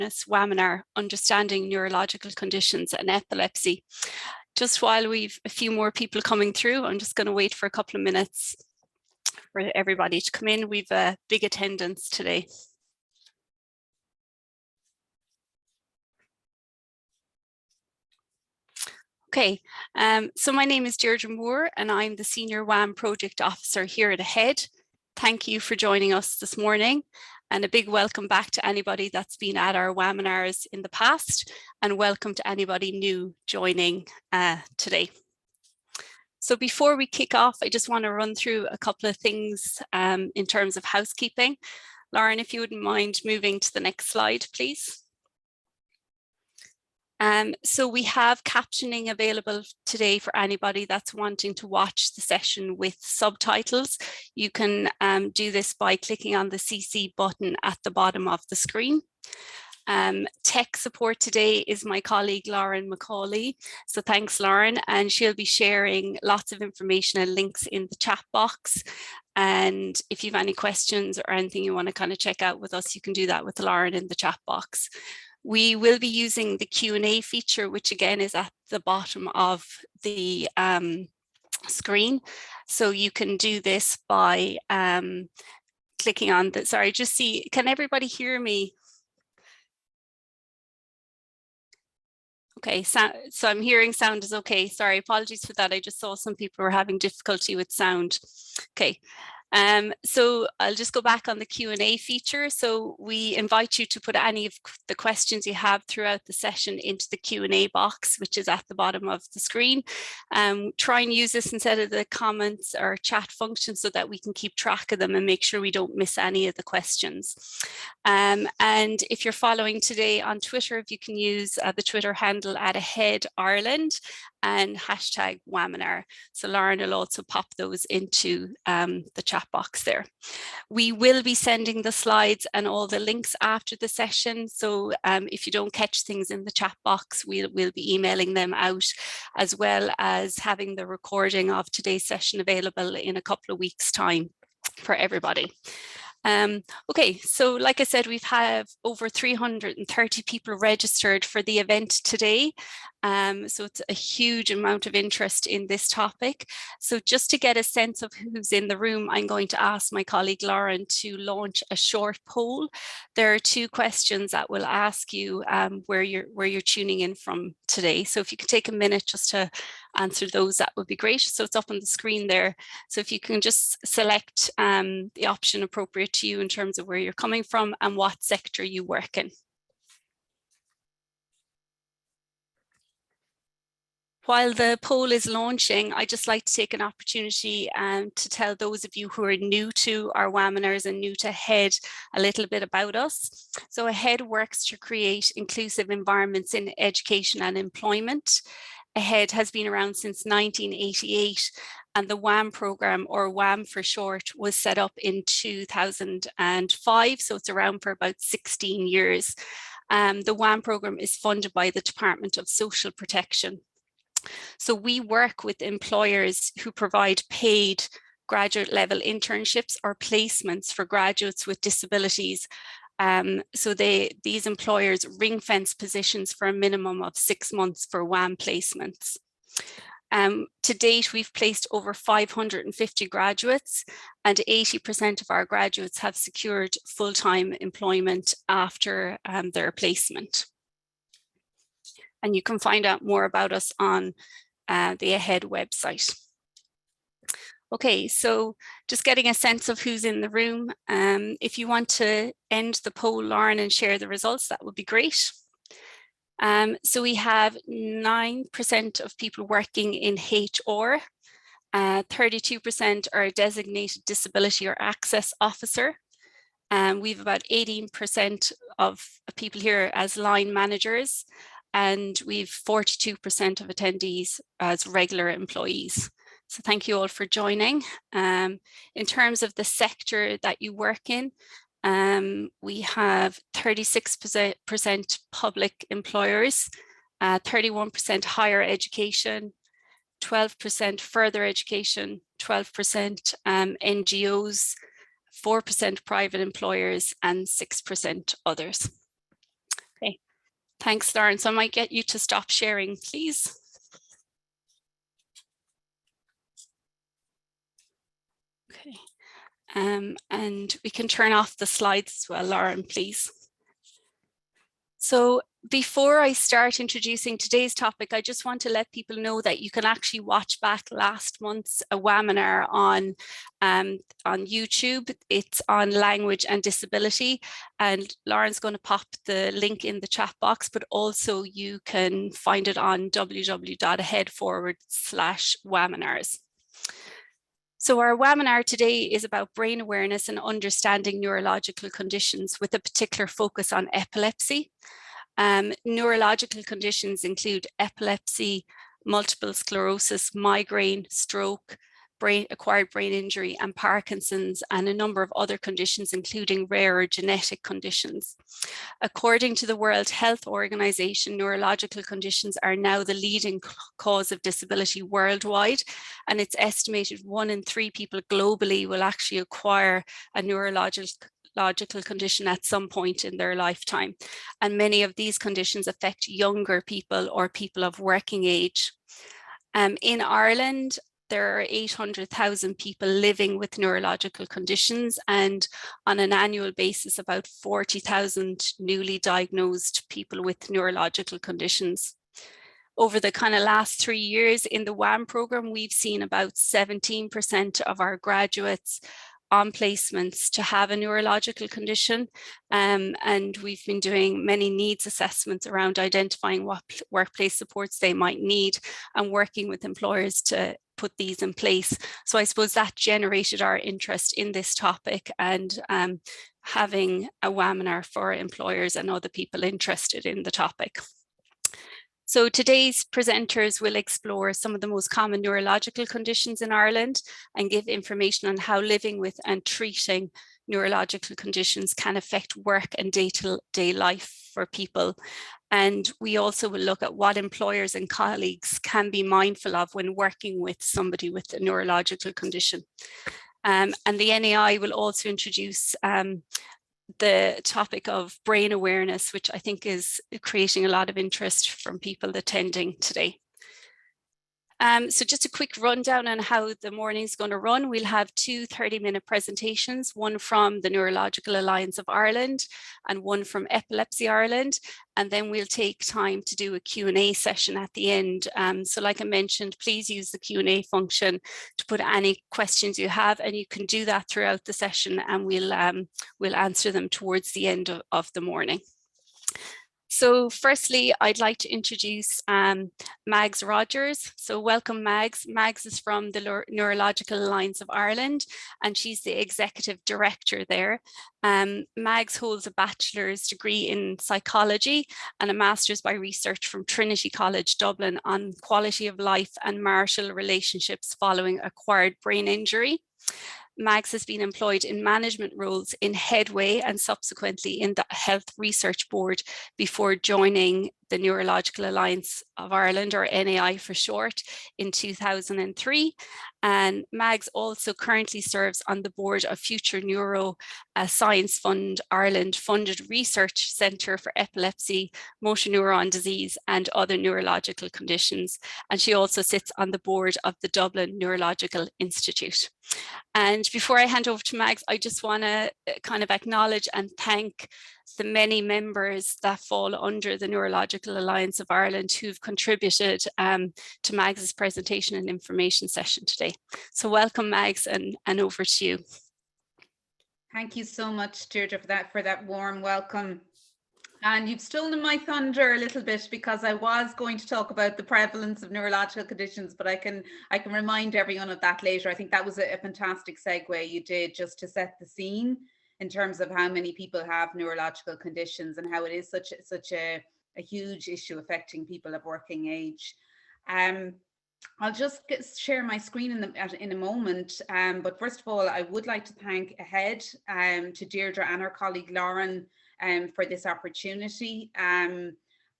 WAMinar, Understanding Neurological Conditions and Epilepsy. Just while we've a few more people coming through, I'm just going to wait for a couple of minutes for everybody to come in. We've a big attendance today. Okay, so my name is Deirdre Moore and I'm the Senior WAM Project Officer here at AHEAD. Thank you for joining us this morning, and a big welcome back to anybody that's been at our WAMinars in the past, and welcome to anybody new joining today. So before we kick off, I just want to run through a couple of things in terms of housekeeping. Lauren, if you wouldn't mind moving to the next slide, please. So we have captioning available today for anybody that's wanting to watch the session with subtitles. You can do this by clicking on the CC button at the bottom of the screen. Tech support today is my colleague Lauren McCauley. So thanks, Lauren, and she'll be sharing lots of information and links in the chat box. And if you have any questions or anything you want to kind of check out with us, you can do that with Lauren in the chat box. We will be using the Q&A feature, which again is at the bottom of the screen. So you can do this by clicking on the, sorry, just see, can everybody hear me? Okay, so I'm hearing sound is okay. Sorry, apologies for that. I just saw some people were having difficulty with sound. Okay. So I'll just go back on the Q&A feature. So we invite you to put any of the questions you have throughout the session into the Q&A box, which is at the bottom of the screen. Try and use this instead of the comments or chat function so that we can keep track of them and make sure we don't miss any of the questions. And if you're following today on Twitter, if you can use the Twitter handle at AHEAD Ireland and hashtag WAMinar. So Lauren will also pop those into the chat box there. We will be sending the slides and all the links after the session. So if you don't catch things in the chat box, we'll be emailing them out, as well as having the recording of today's session available in a couple of weeks' time for everybody. Okay, so like I said, we've had over 330 people registered for the event today. So it's a huge amount of interest in this topic. So just to get a sense of who's in the room, I'm going to ask my colleague Lauren to launch a short poll. There are two questions that will ask you where you're tuning in from today. So if you could take a minute just to answer those, that would be great. So it's up on the screen there. So if you can just select the option appropriate to you in terms of where you're coming from and what sector you work in. While the poll is launching, I'd just like to take an opportunity to tell those of you who are new to our WAMinars and new to AHEAD a little bit about us. So AHEAD works to create inclusive environments in education and employment. AHEAD has been around since 1988, and the WAM programme, or WAM for short, was set up in 2005, so it's around for about 16 years. The WAM programme is funded by the Department of Social Protection. So we work with employers who provide paid graduate level internships or placements for graduates with disabilities. So these employers ring fence positions for a minimum of 6 months for WAM placements. To date, we've placed over 550 graduates, and 80% of our graduates have secured full-time employment after their placement. And you can find out more about us on the AHEAD website. Okay, so just getting a sense of who's in the room. If you want to end the poll, Lauren, and share the results, that would be great. So we have 9% of people working in HR, 32% are a designated disability or access officer. We have about 18% of people here as line managers, and we've 42% of attendees as regular employees. So thank you all for joining. In terms of the sector that you work in, we have 36% public employers, 31% higher education, 12% further education, 12% NGOs, 4% private employers, and 6% others. Thanks, Lawrence. I might get you to stop sharing, please. Okay. And we can turn off the slides as well, Lauren, please. So before I start introducing today's topic, I just want to let people know that you can actually watch back last month's WAMinar on YouTube. It's on language and disability, and Lauren's going to pop the link in the chat box, but also you can find it on www.ahead/WAMinars. So our webinar today is about brain awareness and understanding neurological conditions with a particular focus on epilepsy. Neurological conditions include epilepsy, multiple sclerosis, migraine, stroke, acquired brain injury, and Parkinson's, and a number of other conditions, including rarer genetic conditions. According to the World Health Organization, neurological conditions are now the leading cause of disability worldwide, and it's estimated 1 in 3 people globally will actually acquire a neurological condition at some point in their lifetime. And many of these conditions affect younger people or people of working age. In Ireland, there are 800,000 people living with neurological conditions, and on an annual basis, about 40,000 newly diagnosed people with neurological conditions. Over the kind of last 3 years in the WAM program, we've seen about 17% of our graduates on placements to have a neurological condition, and we've been doing many needs assessments around identifying what workplace supports they might need and working with employers to put these in place. So I suppose that generated our interest in this topic, and having a WAMinar for employers and other people interested in the topic. So today's presenters will explore some of the most common neurological conditions in Ireland and give information on how living with and treating neurological conditions can affect work and day-to-day life for people. And we also will look at what employers and colleagues can be mindful of when working with somebody with a neurological condition. And the NAI will also introduce the topic of brain awareness, which I think is creating a lot of interest from people attending today. So just a quick rundown on how the morning's going to run. We'll have 2 30-minute presentations, one from the Neurological Alliance of Ireland and one from Epilepsy Ireland. And then we'll take time to do a Q&A session at the end. So like I mentioned, please use the Q&A function to put any questions you have, and you can do that throughout the session, and we'll answer them towards the end of the morning. So firstly, I'd like to introduce Mags Rogers. So welcome, Mags. Mags is from the Neurological Alliance of Ireland, and she's the executive director there. Mags holds a bachelor's degree in psychology and a master's by research from Trinity College Dublin on quality of life and marital relationships following acquired brain injury. Mags has been employed in management roles in Headway and subsequently in the Health Research Board before joining the Neurological Alliance of Ireland, or NAI for short, in 2003. And Mags also currently serves on the board of Future Neuro Science Fund Ireland funded Research Centre for Epilepsy, Motor Neuron Disease and other neurological conditions. And she also sits on the board of the Dublin Neurological Institute. And before I hand over to Mags, I just want to kind of acknowledge and thank the many members that fall under the Neurological Alliance of Ireland who've contributed to Mags's presentation and information session today. So welcome, Mags, and over to you. Thank you so much, Deirdre, for that warm welcome. And you've stolen my thunder a little bit, because I was going to talk about the prevalence of neurological conditions, but I can remind everyone of that later. I think that was a fantastic segue you did, just to set the scene in terms of how many people have neurological conditions and how it is such a huge issue affecting people of working age. I'll just share my screen in a moment, but first of all, I would like to thank Ahead to Deirdre and her colleague Lauren for this opportunity, and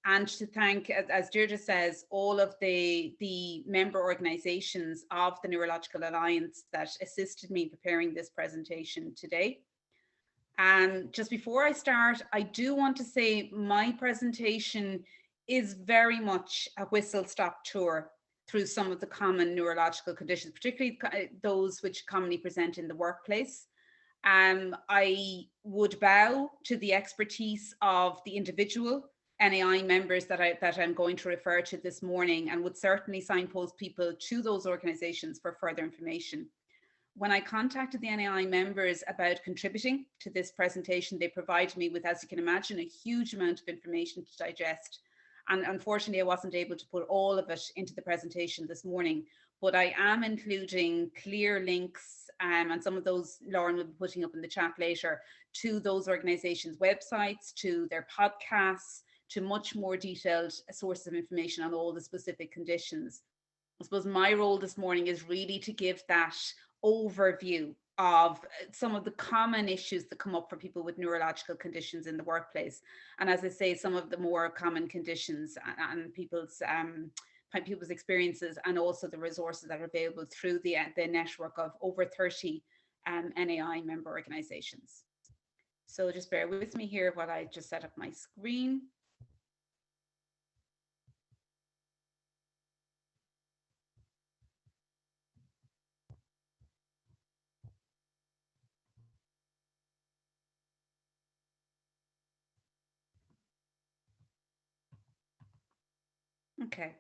to thank, as Deirdre says, all of the member organisations of the Neurological Alliance that assisted me in preparing this presentation today. Just before I start, I do want to say my presentation is very much a whistle-stop tour through some of the common neurological conditions, particularly those which commonly present in the workplace. I would bow to the expertise of the individual NAI members that I'm going to refer to this morning, and would certainly signpost people to those organisations for further information. When I contacted the NAI members about contributing to this presentation, they provided me with, as you can imagine, a huge amount of information to digest. And unfortunately, I wasn't able to put all of it into the presentation this morning, but I am including clear links, and some of those Lauren will be putting up in the chat later, to those organisations' websites, to their podcasts, to much more detailed sources of information on all the specific conditions. I suppose my role this morning is really to give that overview of some of the common issues that come up for people with neurological conditions in the workplace. And as I say, some of the more common conditions and people's experiences, and also the resources that are available through the network of over 30 NAI member organisations. So just bear with me here while I just set up my screen. Okay.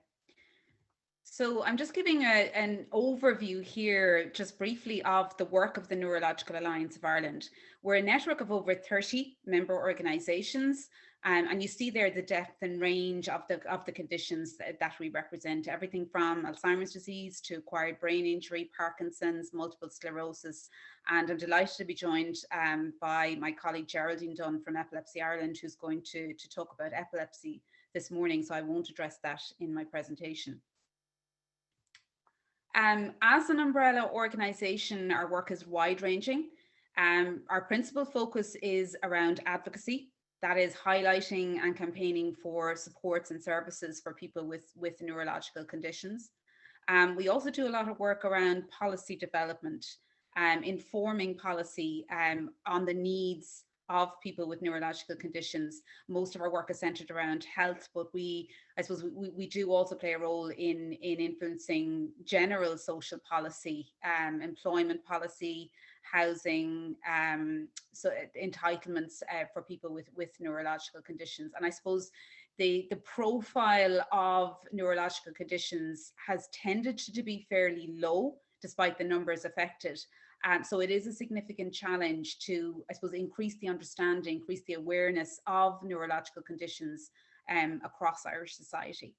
So I'm just giving an overview here, just briefly, of the work of the Neurological Alliance of Ireland. We're a network of over 30 member organisations, and you see there the depth and range of the conditions that we represent, everything from Alzheimer's disease to acquired brain injury, Parkinson's, multiple sclerosis. And I'm delighted to be joined by my colleague Geraldine Dunne from Epilepsy Ireland, who's going to talk about epilepsy this morning, so I won't address that in my presentation. As an umbrella organisation, our work is wide-ranging. Our principal focus is around advocacy, that is highlighting and campaigning for supports and services for people with neurological conditions. We also do a lot of work around policy development, informing policy on the needs of people with neurological conditions. Most of our work is centered around health, but I suppose we do also play a role in influencing general social policy, employment policy, housing, so entitlements for people with neurological conditions. And I suppose the profile of neurological conditions has tended to be fairly low, despite the numbers affected. So it is a significant challenge to, I suppose, increase the understanding, increase the awareness of neurological conditions across Irish society.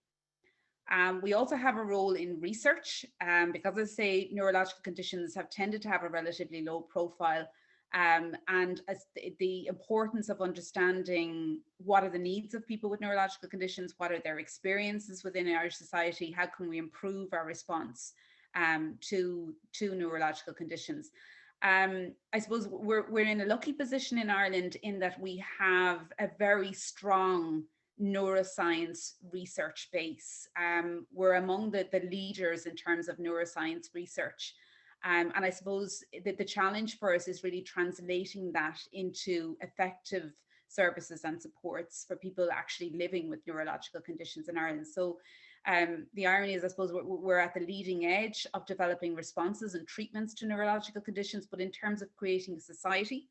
We also have a role in research, because, as I say, neurological conditions have tended to have a relatively low profile, and as the importance of understanding what are the needs of people with neurological conditions, what are their experiences within Irish society, how can we improve our response to neurological conditions. I suppose we're in a lucky position in Ireland in that we have a very strong neuroscience research base. We're among the leaders in terms of neuroscience research. And I suppose that the challenge for us is really translating that into effective services and supports for people actually living with neurological conditions in Ireland. So the irony is, I suppose, we're at the leading edge of developing responses and treatments to neurological conditions, but in terms of creating a society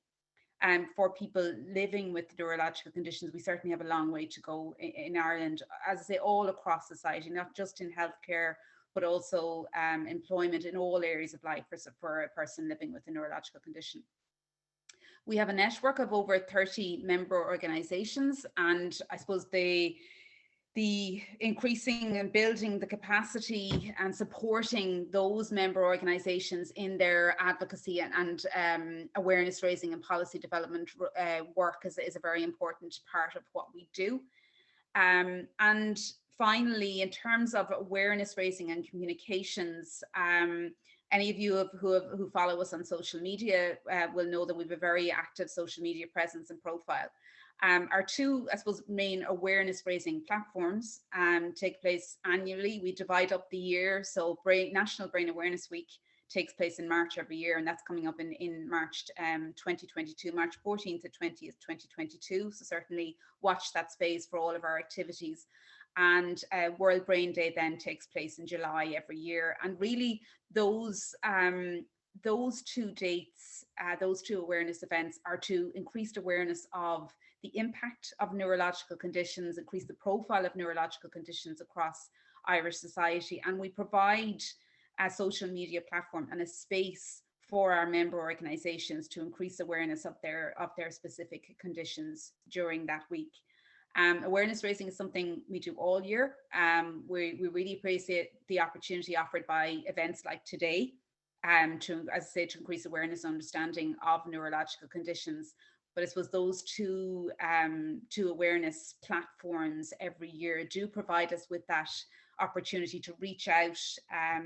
for people living with neurological conditions, we certainly have a long way to go in Ireland, as I say, all across society, not just in healthcare, but also employment in all areas of life for a person living with a neurological condition. We have a network of over 30 member organisations, and I suppose the increasing and building the capacity and supporting those member organisations in their advocacy and awareness raising and policy development work is a very important part of what we do. And finally, in terms of awareness raising and communications, any of you who follow us on social media will know that we have a very active social media presence and profile. Our two, I suppose, main awareness raising platforms take place annually. We divide up the year. So National Brain Awareness Week takes place in March every year, and that's coming up in March 2022, March 14th to 20th, 2022. So certainly watch that space for all of our activities. And World Brain Day then takes place in July every year. And really those two dates, those two awareness events are to increased awareness of the impact of neurological conditions, increase the profile of neurological conditions across Irish society. And we provide a social media platform and a space for our member organisations to increase awareness of their specific conditions during that week. Awareness raising is something we do all year. We really appreciate the opportunity offered by events like today, to, as I say, to increase awareness and understanding of neurological conditions. But I suppose those two awareness platforms every year do provide us with that opportunity to reach out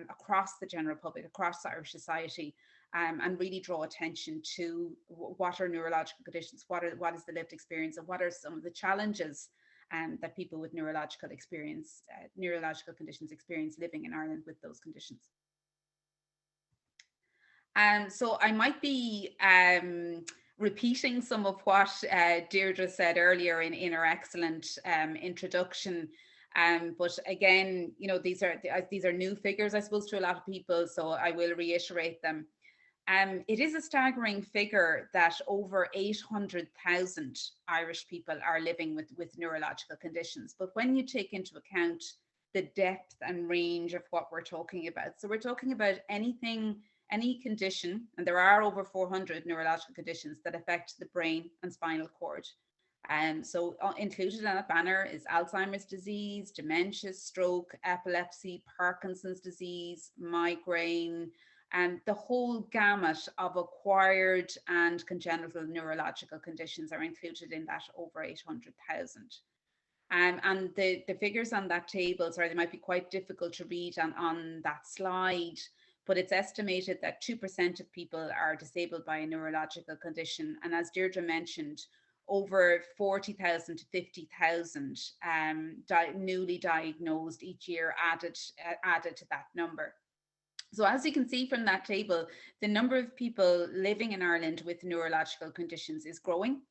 across the general public, across Irish society, and really draw attention to what are neurological conditions, what is the lived experience, and what are some of the challenges that people with neurological conditions experience living in Ireland with those conditions. So I might be repeating some of what Deirdre said earlier in her excellent introduction. But again, you know, these are new figures, I suppose, to a lot of people, so I will reiterate them. It is a staggering figure that over 800,000 Irish people are living with neurological conditions. But when you take into account the depth and range of what we're talking about, so we're talking about any condition, and there are over 400 neurological conditions that affect the brain and spinal cord. So included in that banner is Alzheimer's disease, dementia, stroke, epilepsy, Parkinson's disease, migraine, and the whole gamut of acquired and congenital neurological conditions are included in that over 800,000. And the figures on that table, sorry, they might be quite difficult to read on that slide, but it's estimated that 2% of people are disabled by a neurological condition. And as Deirdre mentioned, over 40,000 to 50,000 newly diagnosed each year added to that number. So as you can see from that table, the number of people living in Ireland with neurological conditions is growing.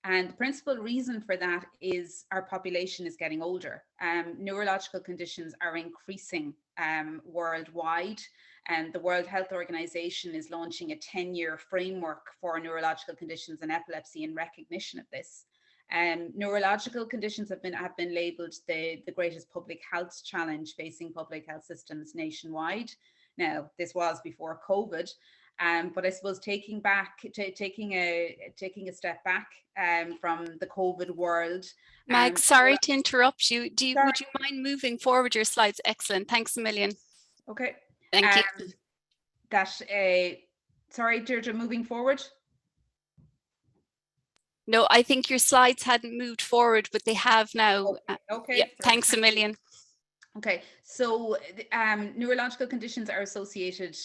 And the principal reason for that is our population is getting older. Neurological conditions are increasing worldwide. And the World Health Organization is launching a 10-year framework for neurological conditions and epilepsy in recognition of this. Neurological conditions have been labelled the greatest public health challenge facing public health systems nationwide. Now, this was before COVID, but I suppose taking a step back from the COVID world. Mag, sorry to interrupt you. Would you mind moving forward your slides? Excellent. Thanks a million. Okay. Thank you. Sorry, Deirdre, moving forward. No, I think your slides hadn't moved forward, but they have now. Okay. Yeah, thanks a million. Okay, so neurological conditions are associated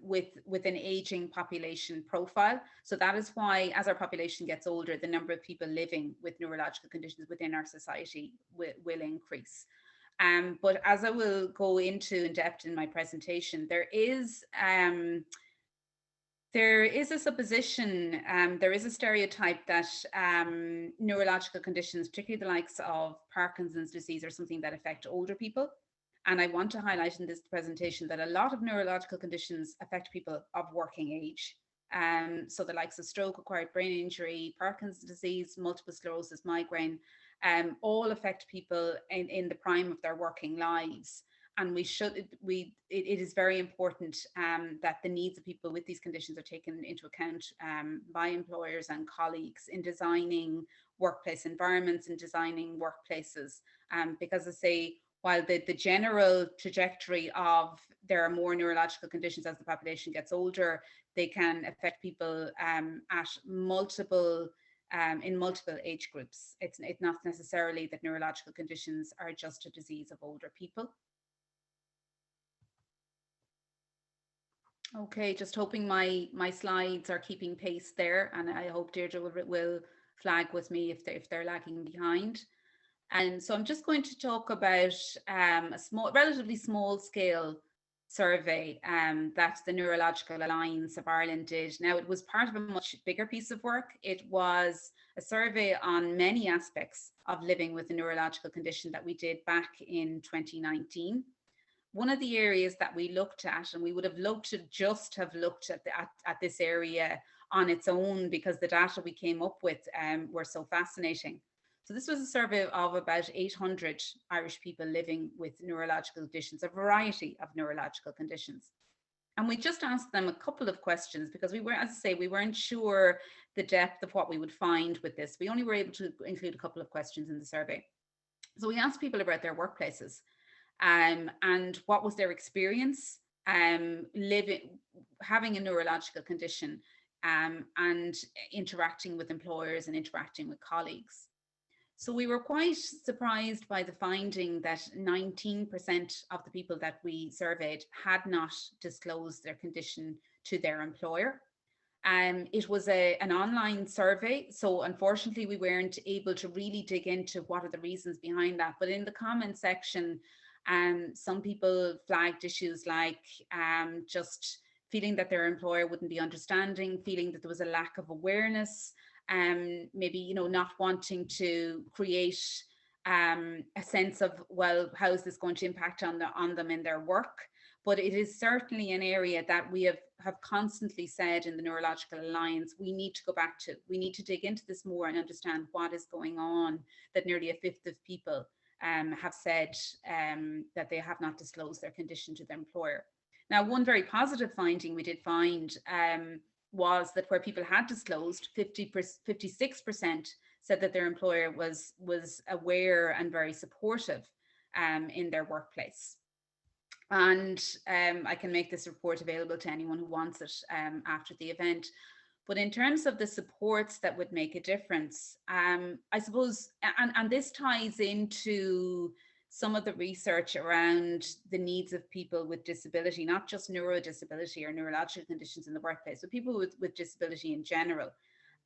with an aging population profile. So that is why, as our population gets older, the number of people living with neurological conditions within our society will increase. But as I will go into in depth in my presentation, there is a supposition, there is a stereotype that neurological conditions, particularly the likes of Parkinson's disease, are something that affect older people. And I want to highlight in this presentation that a lot of neurological conditions affect people of working age. So the likes of stroke, acquired brain injury, Parkinson's disease, multiple sclerosis, migraine, all affect people in the prime of their working lives. And it is very important that the needs of people with these conditions are taken into account by employers and colleagues in designing workplace environments and designing workplaces. Because I say, while the general trajectory of there are more neurological conditions as the population gets older, they can affect people at multiple in multiple age groups. It's not necessarily that neurological conditions are just a disease of older people. Okay, just hoping my slides are keeping pace there, and I hope Deirdre will flag with me if they're lagging behind. And so I'm just going to talk about a relatively small scale survey that the Neurological Alliance of Ireland did. Now, it was part of a much bigger piece of work. It was a survey on many aspects of living with a neurological condition that we did back in 2019. One of the areas that we looked at, and we would have loved to just have looked at, at this area on its own, because the data we came up with were so fascinating. So this was a survey of about 800 Irish people living with neurological conditions, a variety of neurological conditions. And we just asked them a couple of questions because we were, as I say, we weren't sure the depth of what we would find with this. We only were able to include a couple of questions in the survey. So we asked people about their workplaces and what was their experience living, having a neurological condition and interacting with employers and interacting with colleagues. So we were quite surprised by the finding that 19% of the people that we surveyed had not disclosed their condition to their employer. It was an online survey, so unfortunately we weren't able to really dig into what are the reasons behind that. But in the comment section, some people flagged issues like just feeling that their employer wouldn't be understanding, feeling that there was a lack of awareness, maybe, you know, not wanting to create a sense of, well, how is this going to impact on them in their work? But it is certainly an area that we have constantly said in the Neurological Alliance, we need to go back to, we need to dig into this more and understand what is going on, that nearly a fifth of people have said that they have not disclosed their condition to their employer. Now, one very positive finding we did find was that where people had disclosed, 56% said that their employer was aware and very supportive in their workplace. And I can make this report available to anyone who wants it after the event. But in terms of the supports that would make a difference, I suppose, and this ties into some of the research around the needs of people with disability, not just neurodisability or neurological conditions in the workplace, but people with disability in general.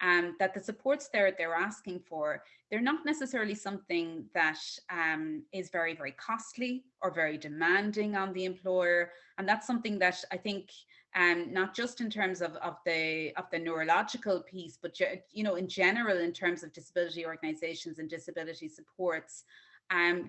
That the supports they're asking for, they're not necessarily something that is very, very costly or very demanding on the employer. And that's something that I think, not just in terms of the neurological piece, but, you know, in general, in terms of disability organizations and disability supports,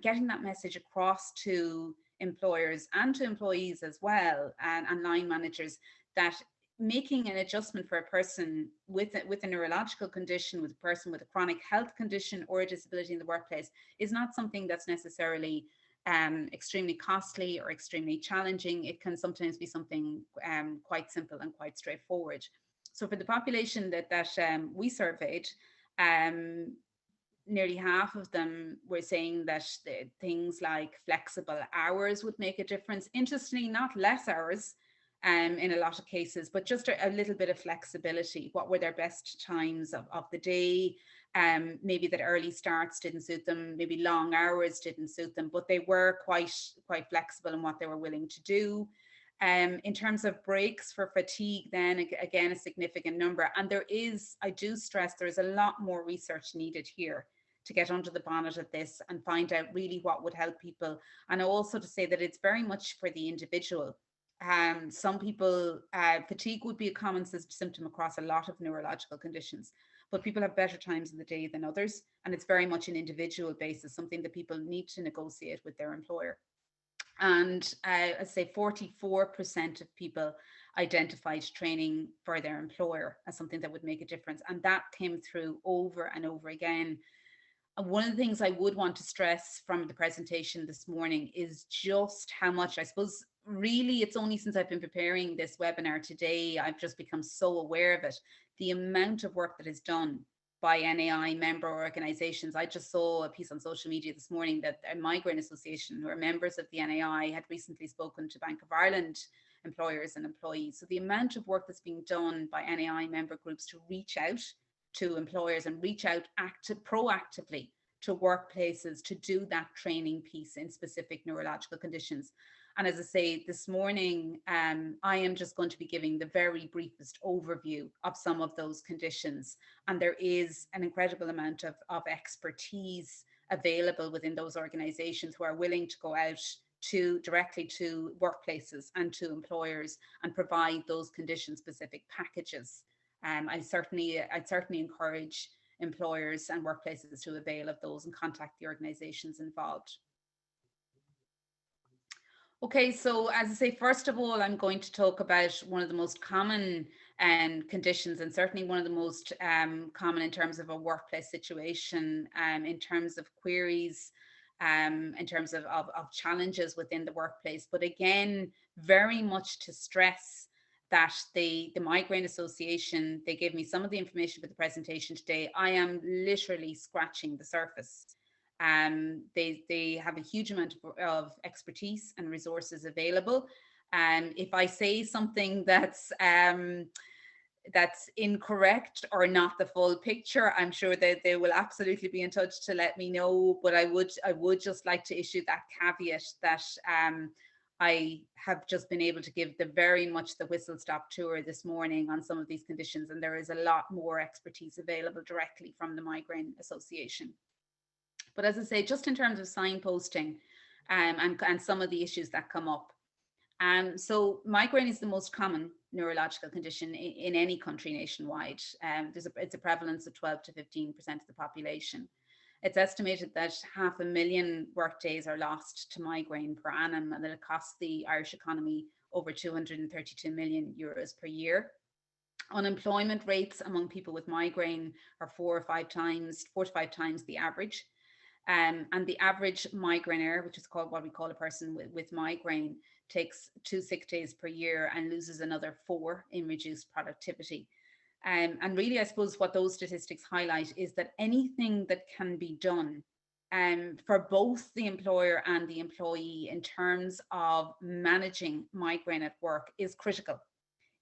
getting that message across to employers and to employees as well, and line managers, that making an adjustment for a person with a neurological condition, with a person with a chronic health condition or a disability in the workplace is not something that's necessarily extremely costly or extremely challenging. It can sometimes be something quite simple and quite straightforward. So for the population that we surveyed, nearly half of them were saying that things like flexible hours would make a difference. Interestingly, not less hours in a lot of cases, but just a little bit of flexibility. What were their best times of the day? Maybe that early starts didn't suit them, maybe long hours didn't suit them, but they were quite flexible in what they were willing to do. In terms of breaks for fatigue, then again, a significant number. And there is, I do stress, there is a lot more research needed here to get under the bonnet of this and find out really what would help people. And also to say that it's very much for the individual. Some people, fatigue would be a common symptom across a lot of neurological conditions, but people have better times in the day than others. And it's very much an individual basis, something that people need to negotiate with their employer. And I'd say 44% of people identified training for their employer as something that would make a difference. And that came through over and over again. And one of the things I would want to stress from the presentation this morning is just how much, I suppose, really, it's only since I've been preparing this webinar today, I've just become so aware of it, the amount of work that is done by NAI member organizations. I just saw a piece on social media this morning that a Migraine Association, who are members of the NAI, had recently spoken to Bank of Ireland employers and employees. So the amount of work that's being done by NAI member groups to reach out to employers and reach out proactively to workplaces to do that training piece in specific neurological conditions. And as I say, this morning, I am just going to be giving the very briefest overview of some of those conditions. And there is an incredible amount of expertise available within those organizations who are willing to go out directly to workplaces and to employers and provide those condition-specific packages. I'd certainly encourage employers and workplaces to avail of those and contact the organisations involved. Okay, so as I say, first of all, I'm going to talk about one of the most common conditions, and certainly one of the most common in terms of a workplace situation, in terms of queries, in terms of challenges within the workplace. But again, very much to stress that the Migraine Association, they gave me some of the information for the presentation today. I am literally scratching the surface. They have a huge amount of expertise and resources available. If I say something that's incorrect or not the full picture, I'm sure that they will absolutely be in touch to let me know. But I would just like to issue that caveat that I have just been able to give very much the whistle-stop tour this morning on some of these conditions, and there is a lot more expertise available directly from the Migraine Association. But as I say, just in terms of signposting and some of the issues that come up. So migraine is the most common neurological condition in any country nationwide. It's a prevalence of 12 to 15% of the population. It's estimated that 500,000 workdays are lost to migraine per annum, and that it costs the Irish economy over 232 million euros per year. Unemployment rates among people with migraine are 4 to 5 times the average. And the average migraineur, which is called what we call a person with migraine, takes 2 sick days per year and loses another 4 in reduced productivity. And really, I suppose what those statistics highlight is that anything that can be done for both the employer and the employee in terms of managing migraine at work is critical.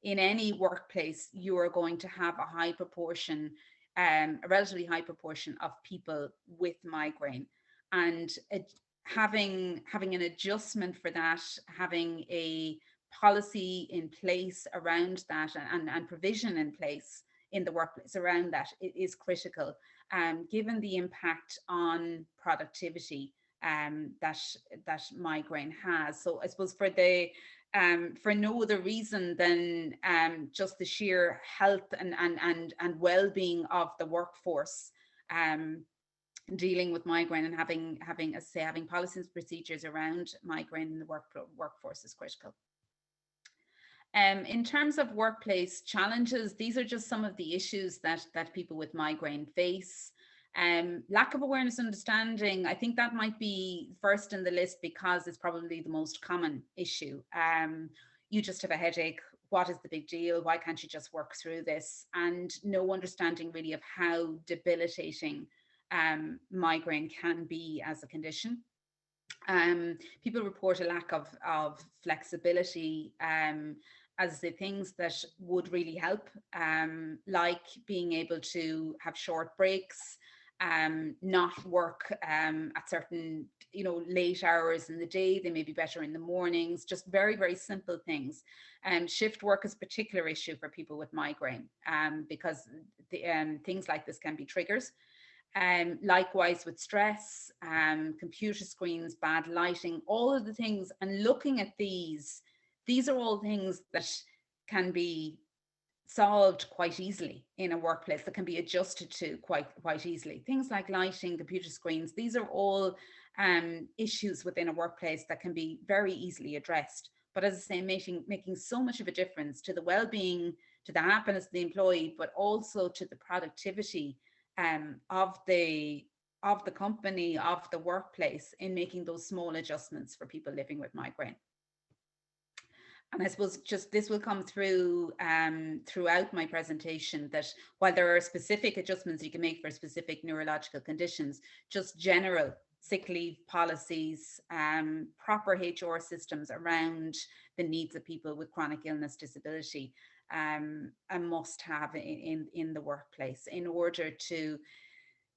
In any workplace, you are going to have a high proportion, a relatively high proportion of people with migraine, and having an adjustment for that, having a policy in place around that, and provision in place in the workplace around that, it is critical, given the impact on productivity that migraine has. So I suppose for no other reason than just the sheer health and well-being of the workforce, dealing with migraine and having policies and procedures around migraine in the workforce is critical. In terms of workplace challenges, these are just some of the issues that people with migraine face. Lack of awareness and understanding, I think that might be first in the list because it's probably the most common issue. You just have a headache. What is the big deal? Why can't you just work through this? And no understanding really of how debilitating migraine can be as a condition. People report a lack of flexibility, as the things that would really help, like being able to have short breaks, not work at certain late hours in the day. They may be better in the mornings, just very, very simple things. Shift work is a particular issue for people with migraine, because things like this can be triggers. Likewise with stress, computer screens, bad lighting, all of the things, and looking at these are all things that can be solved quite easily in a workplace, that can be adjusted to quite easily. Things like lighting, computer screens, these are all issues within a workplace that can be very easily addressed. But as I say, making so much of a difference to the well-being, to the happiness of the employee, but also to the productivity of the company, of the workplace, in making those small adjustments for people living with migraine. And I suppose just this will come through throughout my presentation, that while there are specific adjustments you can make for specific neurological conditions, just general sick leave policies, proper HR systems around the needs of people with chronic illness, disability, a must have in the workplace in order to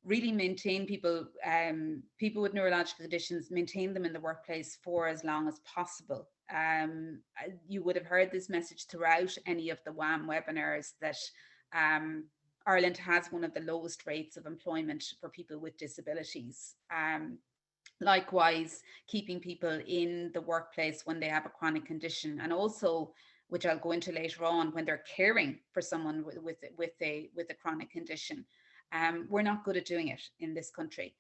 really maintain people with neurological conditions, maintain them in the workplace for as long as possible. You would have heard this message throughout any of the WAM webinars, that Ireland has one of the lowest rates of employment for people with disabilities. Likewise, keeping people in the workplace when they have a chronic condition, and also, which I'll go into later on, when they're caring for someone with a chronic condition. We're not good at doing it in this country.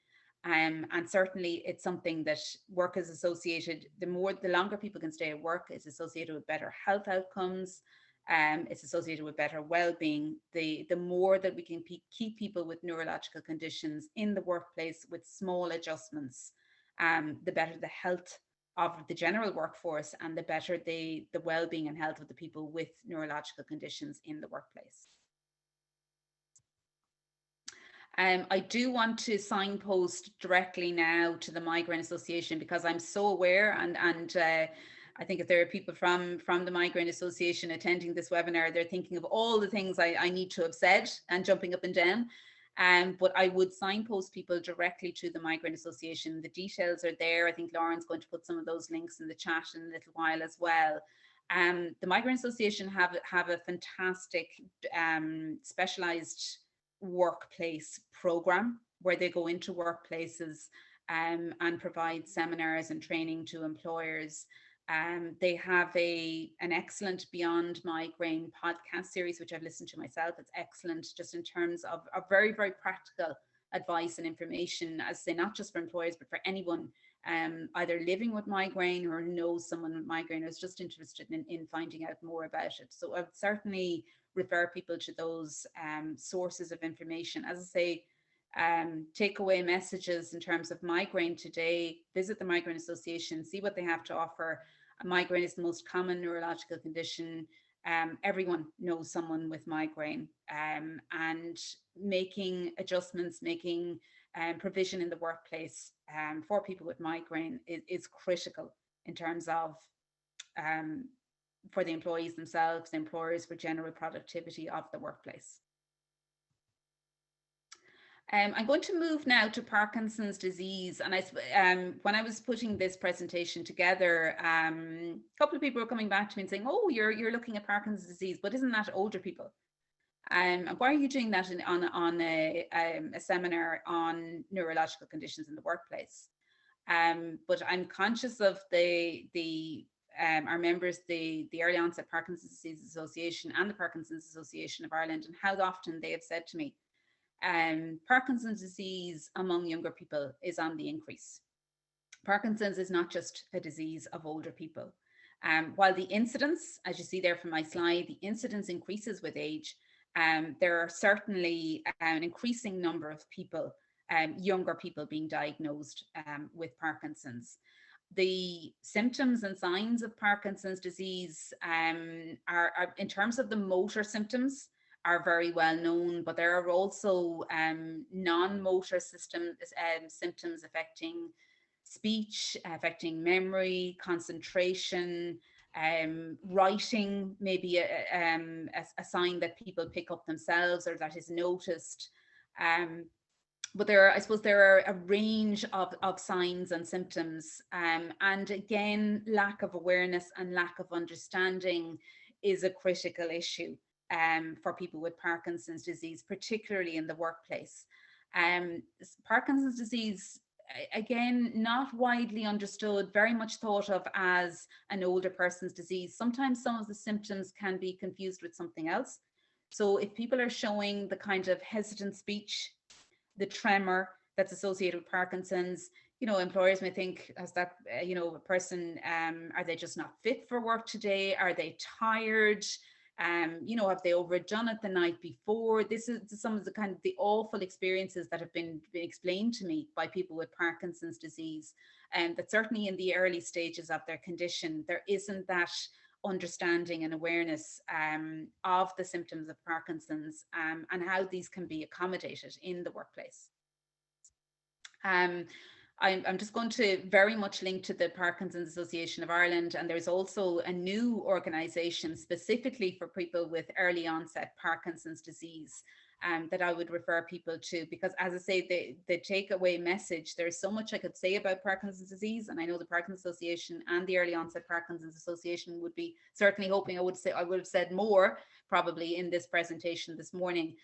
And certainly it's something that work is associated, the longer people can stay at work, it's associated with better health outcomes. It's associated with better well-being. The more that we can keep people with neurological conditions in the workplace with small adjustments, the better the health of the general workforce, and the better the well-being and health of the people with neurological conditions in the workplace. I do want to signpost directly now to the Migraine Association, because I'm so aware, and I think if there are people from the Migraine Association attending this webinar, they're thinking of all the things I need to have said and jumping up and down. But I would signpost people directly to the Migraine Association. The details are there. I think Lauren's going to put some of those links in the chat in a little while as well. The Migraine Association have a fantastic specialised workplace program where they go into workplaces and provide seminars and training to employers. They have an excellent Beyond Migraine podcast series, which I've listened to myself. It's excellent just in terms of very, very practical advice and information, as I say, not just for employers, but for anyone either living with migraine or knows someone with migraine or is just interested in finding out more about it. So I would certainly refer people to those sources of information. As I say, takeaway messages in terms of migraine today: visit the Migraine Association, see what they have to offer. Migraine is the most common neurological condition. Everyone knows someone with migraine, and making adjustments, making provision in the workplace for people with migraine is critical in terms of for the employees themselves, the employers, for general productivity of the workplace. I'm going to move now to Parkinson's disease. And when I was putting this presentation together, a couple of people were coming back to me and saying, oh, you're looking at Parkinson's disease, but isn't that older people? And why are you doing that on a seminar on neurological conditions in the workplace? But I'm conscious of our members, the Early Onset Parkinson's Disease Association and the Parkinsons Association of Ireland, and how often they have said to me, Parkinson's disease among younger people is on the increase. Parkinson's is not just a disease of older people. While the incidence, as you see there from my slide, the incidence increases with age, there are certainly an increasing number of people, younger people, being diagnosed with Parkinson's. The symptoms and signs of Parkinson's disease are, in terms of the motor symptoms, are very well known, but there are also non-motor symptoms affecting speech, affecting memory, concentration, writing, maybe a sign that people pick up themselves or that is noticed. But I suppose there are a range of signs and symptoms. And again, lack of awareness and lack of understanding is a critical issue for people with Parkinson's disease, particularly in the workplace. Parkinson's disease, again, not widely understood, very much thought of as an older person's disease. Sometimes some of the symptoms can be confused with something else. So if people are showing the kind of hesitant speech, the tremor that's associated with Parkinson's, employers may think, as that, a person, are they just not fit for work today? Are they tired? Have they overdone it the night before? This is some of the awful experiences that have been explained to me by people with Parkinson's disease, and that certainly in the early stages of their condition, there isn't that understanding and awareness of the symptoms of Parkinson's and how these can be accommodated in the workplace. I'm just going to very much link to the Parkinsons Association of Ireland, and there's also a new organisation specifically for people with early onset Parkinson's disease that I would refer people to, because, as I say, the takeaway message, there's so much I could say about Parkinson's disease, and I know the Parkinsons Association and the Early Onset Parkinson's Association would be certainly hoping I would have said more, probably in this presentation this morning.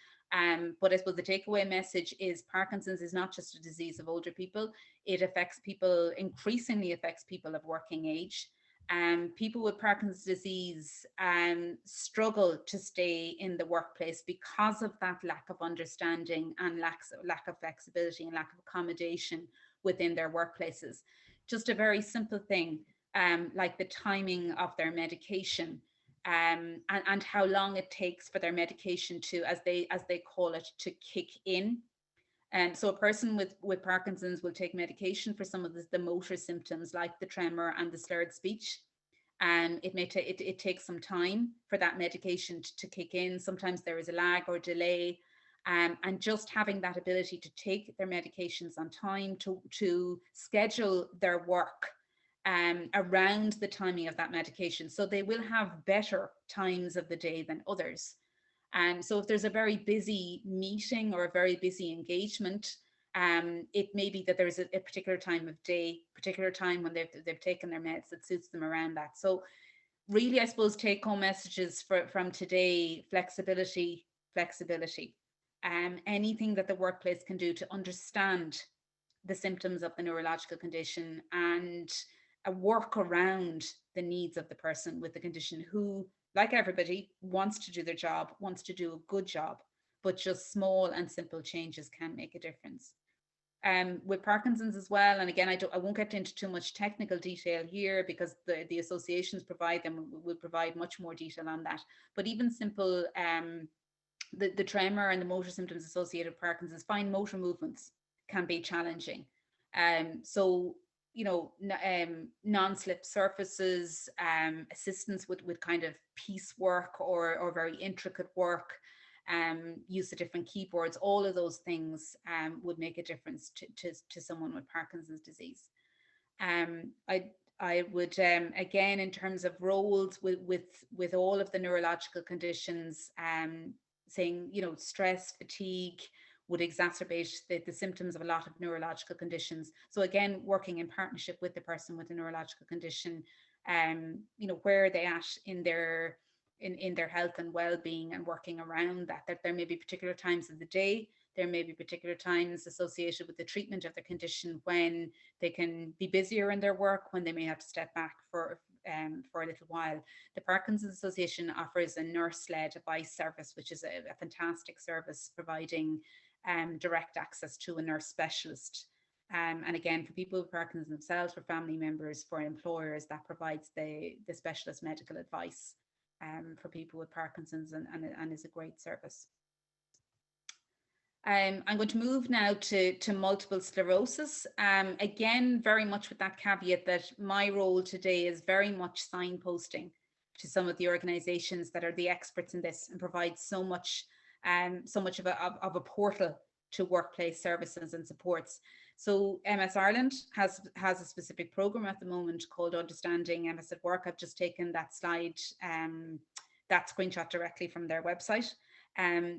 But I suppose the takeaway message is Parkinson's is not just a disease of older people. It affects people, increasingly affects people of working age. People with Parkinson's disease struggle to stay in the workplace because of that lack of understanding and lack of flexibility and lack of accommodation within their workplaces. Just a very simple thing, like the timing of their medication, and how long it takes for their medication to, as they call it, to kick in. And so a person with Parkinson's will take medication for some of the motor symptoms like the tremor and the slurred speech. And it takes some time for that medication to kick in. Sometimes there is a lag or delay. And just having that ability to take their medications on time, to schedule their work around the timing of that medication. So they will have better times of the day than others. And so if there's a very busy meeting or a very busy engagement, it may be that there's a particular time of day, particular time when they've taken their meds that suits them around that. So really, I suppose, take home messages from today: flexibility, flexibility. Anything that the workplace can do to understand the symptoms of the neurological condition and work around the needs of the person with the condition, who, like everybody, wants to do their job, wants to do a good job, but just small and simple changes can make a difference. With Parkinson's as well, and again, I won't get into too much technical detail here because the associations provide them, will provide much more detail on that. But even simple, the tremor and the motor symptoms associated with Parkinson's, fine motor movements can be challenging. So, you know, non-slip surfaces, assistance with kind of piecework or very intricate work, use of different keyboards, all of those things would make a difference to someone with Parkinson's disease. I would, again, in terms of roles with all of the neurological conditions, saying, you know, stress, fatigue would exacerbate the symptoms of a lot of neurological conditions. So again, working in partnership with the person with a neurological condition, you know, where are they at in their health and well-being, and working around that there may be particular times of the day, there may be particular times associated with the treatment of the condition when they can be busier in their work, when they may have to step back for a little while. The Parkinsons Association offers a nurse-led advice service, which is a fantastic service, providing direct access to a nurse specialist. And again, for people with Parkinson's themselves, for family members, for employers, that provides the specialist medical advice for people with Parkinson's, and is a great service. I'm going to move now to multiple sclerosis. Again, very much with that caveat that my role today is very much signposting to some of the organisations that are the experts in this and provide so much of a portal to workplace services and supports. So MS Ireland has a specific programme at the moment called Understanding MS at Work. I've just taken that slide, that screenshot directly from their website.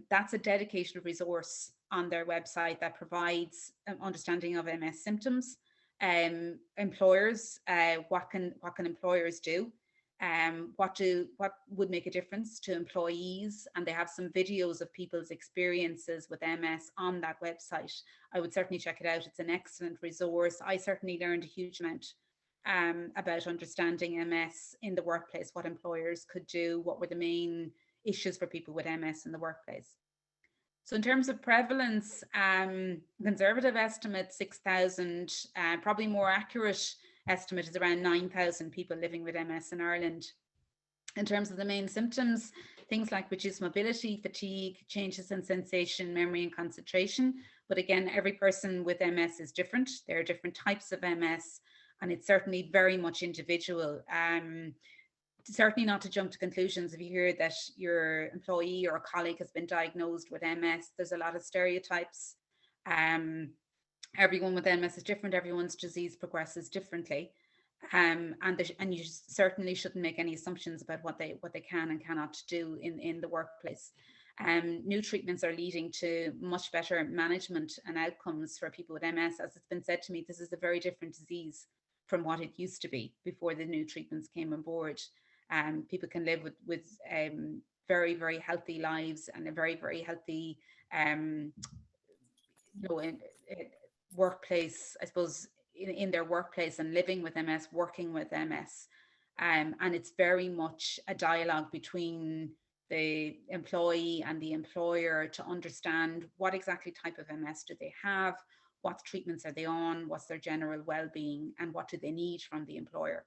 That's a dedicated resource on their website that provides understanding of MS symptoms, employers, what can employers do, what would make a difference to employees, and they have some videos of people's experiences with MS on that website. I would certainly check it out. It's an excellent resource. I certainly learned a huge amount about understanding MS in the workplace, what employers could do, what were the main issues for people with MS in the workplace. So in terms of prevalence, conservative estimate 6,000, probably more accurate estimate is around 9,000 people living with MS in Ireland. In terms of the main symptoms, things like reduced mobility, fatigue, changes in sensation, memory and concentration. But again, every person with MS is different. There are different types of MS, and it's certainly very much individual. Certainly not to jump to conclusions. If you hear that your employee or a colleague has been diagnosed with MS, there's a lot of stereotypes. Everyone with MS is different. Everyone's disease progresses differently. And you certainly shouldn't make any assumptions about what they can and cannot do in the workplace. New treatments are leading to much better management and outcomes for people with MS. As it's been said to me, this is a very different disease from what it used to be before the new treatments came on board. People can live with very, very healthy lives and a very, very healthy workplace, I suppose, in their workplace, and living with MS, working with MS. And it's very much a dialogue between the employee and the employer to understand what exactly type of MS do they have, what treatments are they on, what's their general well-being, and what do they need from the employer.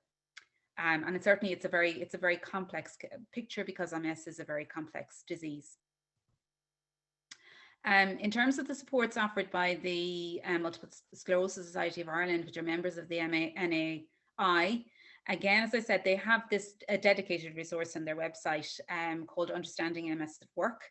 And it's a very complex picture, because MS is a very complex disease. In terms of the supports offered by the Multiple Sclerosis Society of Ireland, which are members of the NAI, again, as I said, they have this dedicated resource on their website called Understanding MS at Work,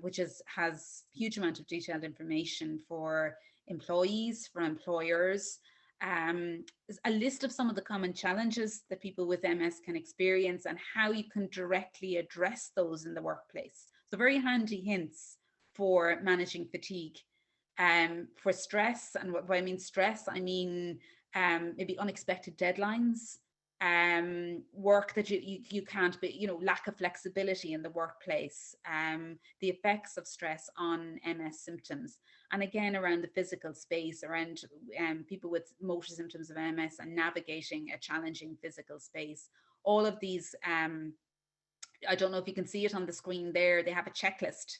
which has huge amount of detailed information for employees, for employers, a list of some of the common challenges that people with MS can experience and how you can directly address those in the workplace. So very handy hints for managing fatigue, for stress. And what I mean stress, I mean maybe unexpected deadlines, work that you can't be, lack of flexibility in the workplace, the effects of stress on MS symptoms, and again around the physical space, around people with motor symptoms of MS and navigating a challenging physical space. All of these, I don't know if you can see it on the screen there, they have a checklist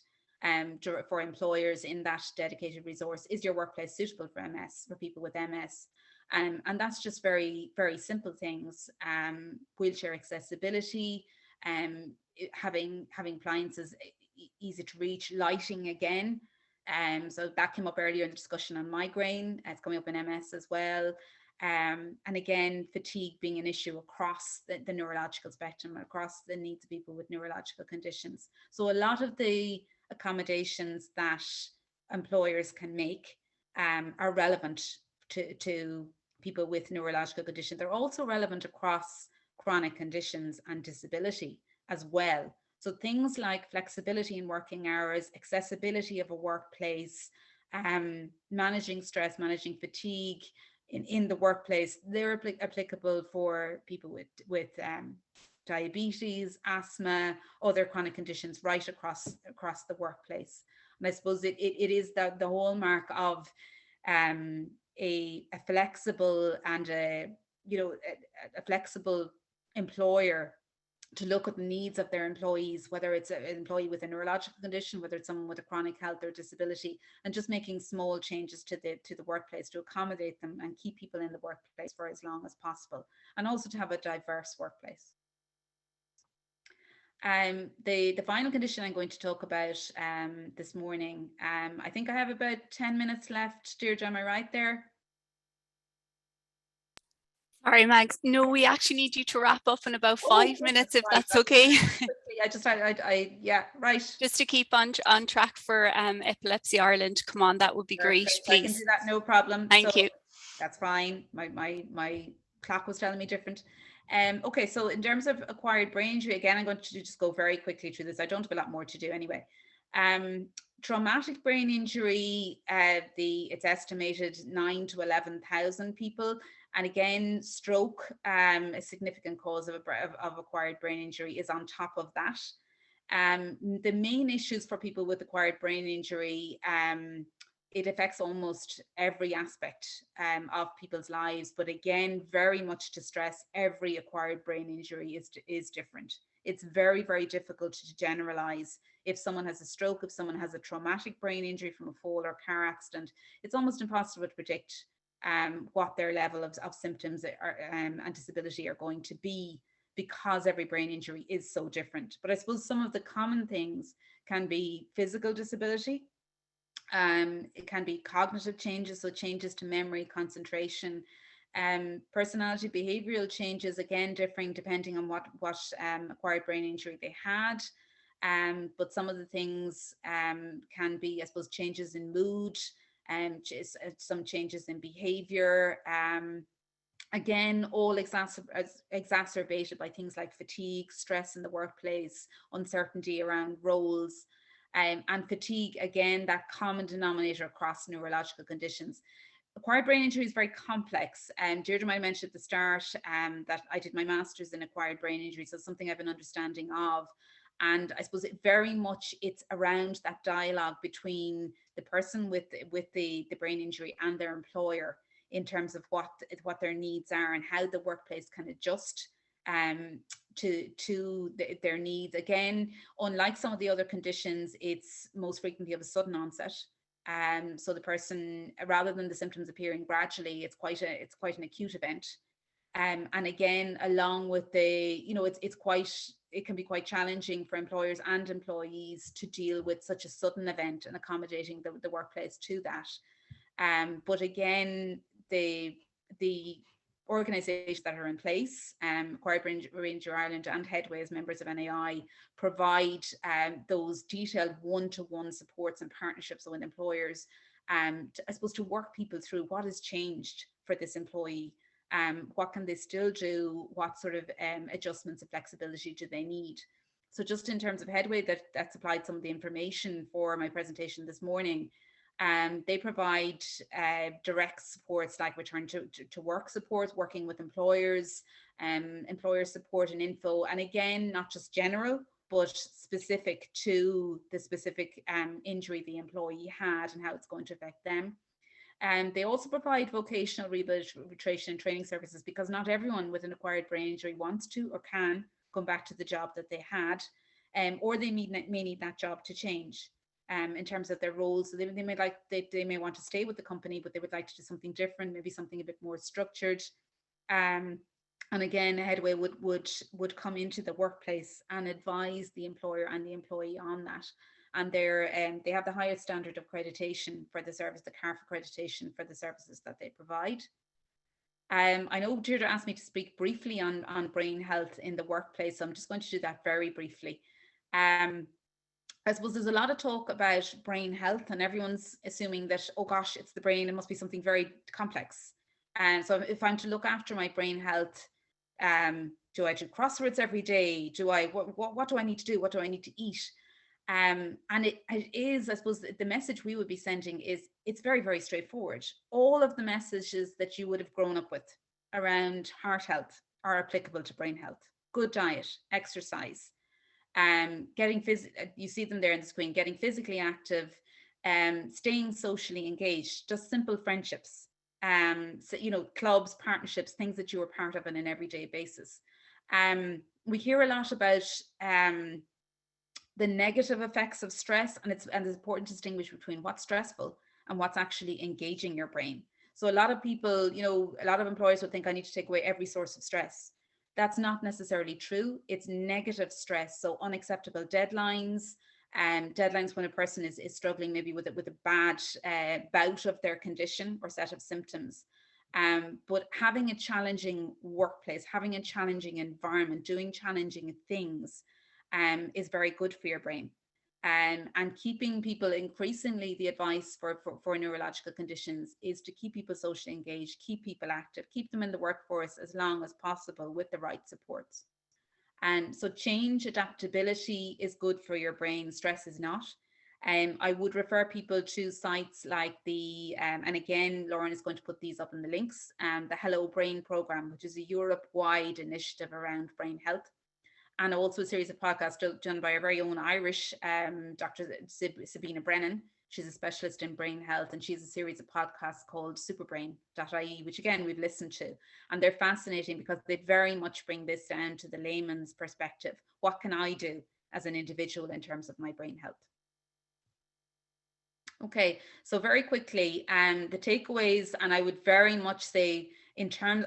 for employers in that dedicated resource. Is your workplace suitable for MS, for people with MS? And that's just very, very simple things. Wheelchair accessibility, having appliances easy to reach, lighting again. So that came up earlier in the discussion on migraine. It's coming up in MS as well. And again, fatigue being an issue across the neurological spectrum, across the needs of people with neurological conditions. So a lot of the accommodations that employers can make are relevant to people with neurological condition. They're also relevant across chronic conditions and disability as well. So things like flexibility in working hours, accessibility of a workplace, managing stress, managing fatigue in the workplace, they're applicable for people with diabetes, asthma, other chronic conditions right across the workplace. And I suppose it is the hallmark of a flexible and a flexible employer to look at the needs of their employees, whether it's an employee with a neurological condition, whether it's someone with a chronic health or disability, and just making small changes to the workplace to accommodate them and keep people in the workplace for as long as possible, and also to have a diverse workplace. The final condition I'm going to talk about this morning, I think I have about 10 minutes left. Deirdre, am I right there? Sorry, Mags. No, we actually need you to wrap up in about 5 minutes, if that's okay. Yeah, right. Just to keep on track for Epilepsy Ireland. Come on, that would be great, please. I can do that, no problem. Thank you. That's fine. My clock was telling me different. Okay, so in terms of acquired brain injury, again, I'm going to just go very quickly through this. I don't have a lot more to do anyway. Traumatic brain injury, it's estimated 9,000 to 11,000 people. And again, stroke, a significant cause of acquired brain injury, is on top of that. The main issues for people with acquired brain injury, it affects almost every aspect of people's lives. But again, very much to stress, every acquired brain injury is different. It's very, very difficult to generalize. If someone has a stroke, if someone has a traumatic brain injury from a fall or car accident, it's almost impossible to predict what their level of symptoms and disability are going to be, because every brain injury is so different. But I suppose some of the common things can be physical disability. It can be cognitive changes, so changes to memory, concentration, personality, behavioral changes, again differing depending on what acquired brain injury they had. But some of the things can be, I suppose, changes in mood, some changes in behavior. Again, all exacerbated by things like fatigue, stress in the workplace, uncertainty around roles. And fatigue, again, that common denominator across neurological conditions. Acquired brain injury is very complex. Deirdre might have mentioned at the start that I did my master's in acquired brain injury, so something I have an understanding of. And I suppose very much it's around that dialogue between the person with the brain injury and their employer in terms of what their needs are and how the workplace can adjust to their needs. Again, unlike some of the other conditions, it's most frequently of a sudden onset. So the person, rather than the symptoms appearing gradually, it's quite an acute event. And again, along with the, it can be quite challenging for employers and employees to deal with such a sudden event and accommodating the workplace to that. But again, the organisations that are in place, Acquired Brain Injury Ireland and Headway as members of NAI, provide those detailed one-to-one supports and partnerships with employers, I suppose, to work people through what has changed for this employee. What can they still do? What sort of adjustments and flexibility do they need? So just in terms of Headway, that supplied some of the information for my presentation this morning. They provide direct supports like return to work support, working with employers, employer support and info. And again, not just general, but specific to the specific injury the employee had and how it's going to affect them. They also provide vocational rehabilitation and training services, because not everyone with an acquired brain injury wants to or can come back to the job that they had, or they may need that job to change in terms of their roles. So they may want to stay with the company, but they would like to do something different, maybe something a bit more structured. And again, Headway would come into the workplace and advise the employer and the employee on that. And they have the highest standard of accreditation for the service, the CARF accreditation for the services that they provide. I know Deirdre asked me to speak briefly on brain health in the workplace, so I'm just going to do that very briefly. I suppose there's a lot of talk about brain health, and everyone's assuming that, oh gosh, it's the brain, it must be something very complex. And so if I'm to look after my brain health, do I do crosswords every day? What do I need to do? What do I need to eat? And it is, I suppose, the message we would be sending is it's very, very straightforward. All of the messages that you would have grown up with around heart health are applicable to brain health. Good diet, exercise, you see them there on the screen, getting physically active, staying socially engaged, just simple friendships, so, clubs, partnerships, things that you are part of on an everyday basis. We hear a lot about the negative effects of stress, and it's important to distinguish between what's stressful and what's actually engaging your brain. So a lot of people, a lot of employers would think I need to take away every source of stress. That's not necessarily true. It's negative stress, so unacceptable deadlines, deadlines when a person is struggling maybe with a bad bout of their condition or set of symptoms. But having a challenging workplace, having a challenging environment, doing challenging things is very good for your brain. And keeping people, increasingly the advice for neurological conditions is to keep people socially engaged, keep people active, keep them in the workforce as long as possible with the right supports. And so change, adaptability is good for your brain, stress is not. I would refer people to sites like and again, Lauren is going to put these up in the links, the Hello Brain Programme, which is a Europe-wide initiative around brain health. And also a series of podcasts done by our very own Irish Dr. Sabina Brennan. She's a specialist in brain health, and she has a series of podcasts called superbrain.ie, which again, we've listened to. And they're fascinating because they very much bring this down to the layman's perspective. What can I do as an individual in terms of my brain health? Okay, so very quickly, the takeaways, and I would very much say,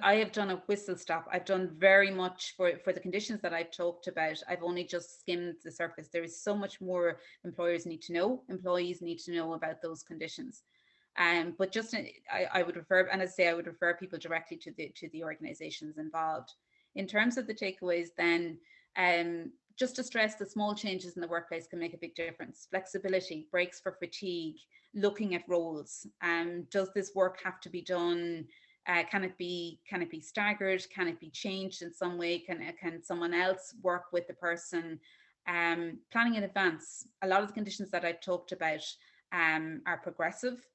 I have done a whistle stop. I've done very much for the conditions that I've talked about. I've only just skimmed the surface. There is so much more employers need to know, employees need to know about those conditions. But just I would refer, and as I say, I would refer people directly to the organisations involved. In terms of the takeaways, then, just to stress that small changes in the workplace can make a big difference. Flexibility, breaks for fatigue, looking at roles. Does this work have to be done? Can it be staggered? Can it be changed in some way? Can someone else work with the person? Planning in advance. A lot of the conditions that I've talked about are progressive.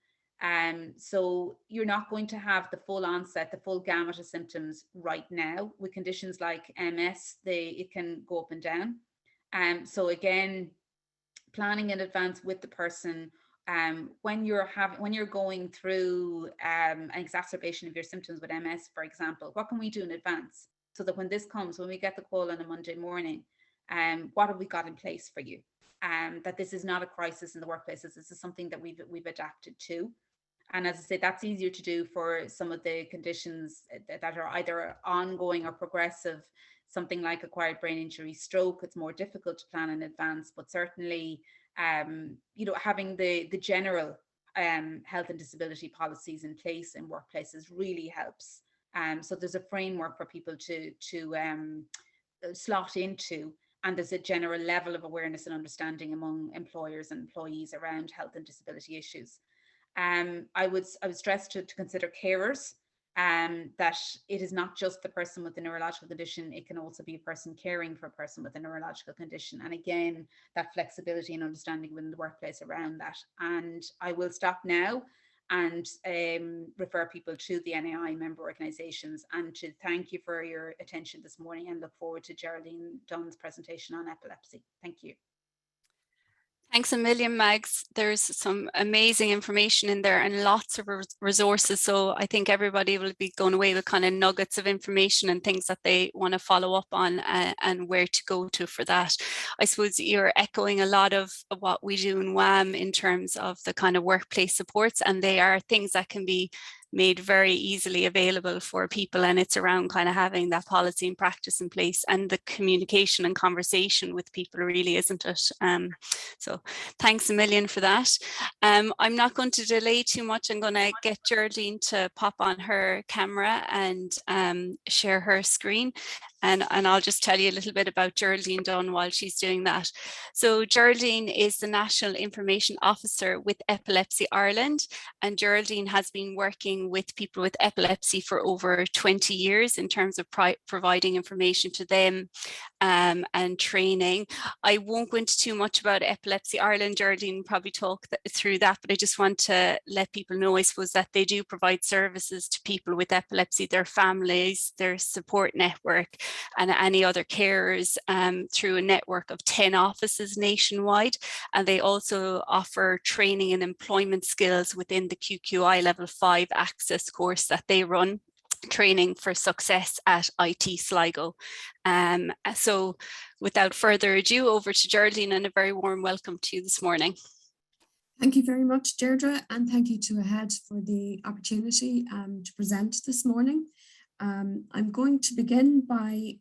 So you're not going to have the full onset, the full gamut of symptoms right now. With conditions like MS, it can go up and down. So again, planning in advance with the person. When you're going through an exacerbation of your symptoms with MS, for example, what can we do in advance so that when this comes, when we get the call on a Monday morning, what have we got in place for you? That this is not a crisis in the workplace. This is something that we've adapted to. And as I say, that's easier to do for some of the conditions that are either ongoing or progressive, something like acquired brain injury, stroke. It's more difficult to plan in advance, but certainly, having the general health and disability policies in place in workplaces really helps. So there's a framework for people to slot into, and there's a general level of awareness and understanding among employers and employees around health and disability issues. I would stress to consider carers, that it is not just the person with the neurological condition, it can also be a person caring for a person with a neurological condition. And again, that flexibility and understanding within the workplace around that. And I will stop now and refer people to the NAI member organisations, and to thank you for your attention this morning, and look forward to Geraldine Dunne's presentation on epilepsy. Thank you. Thanks a million, Mags. There's some amazing information in there and lots of resources. So I think everybody will be going away with kind of nuggets of information and things that they want to follow up on, and where to go to for that. I suppose you're echoing a lot of what we do in WAM in terms of the kind of workplace supports, and they are things that can be made very easily available for people, and it's around kind of having that policy and practice in place, and the communication and conversation with people, really, isn't it? So thanks a million for that. I'm not going to delay too much. I'm going to get Geraldine to pop on her camera and share her screen. And I'll just tell you a little bit about Geraldine Dunne while she's doing that. So Geraldine is the National Information Officer with Epilepsy Ireland, and Geraldine has been working with people with epilepsy for over 20 years in terms of providing information to them and training. I won't go into too much about Epilepsy Ireland. Geraldine will probably talk through that, but I just want to let people know, I suppose, that they do provide services to people with epilepsy, their families, their support network, and any other carers through a network of 10 offices nationwide. And they also offer training and employment skills within the QQI Level 5 Access course that they run, training for success at IT Sligo. So without further ado, over to Geraldine, and a very warm welcome to you this morning. Thank you very much, Deirdre, and thank you to AHEAD for the opportunity to present this morning. I'm going to begin by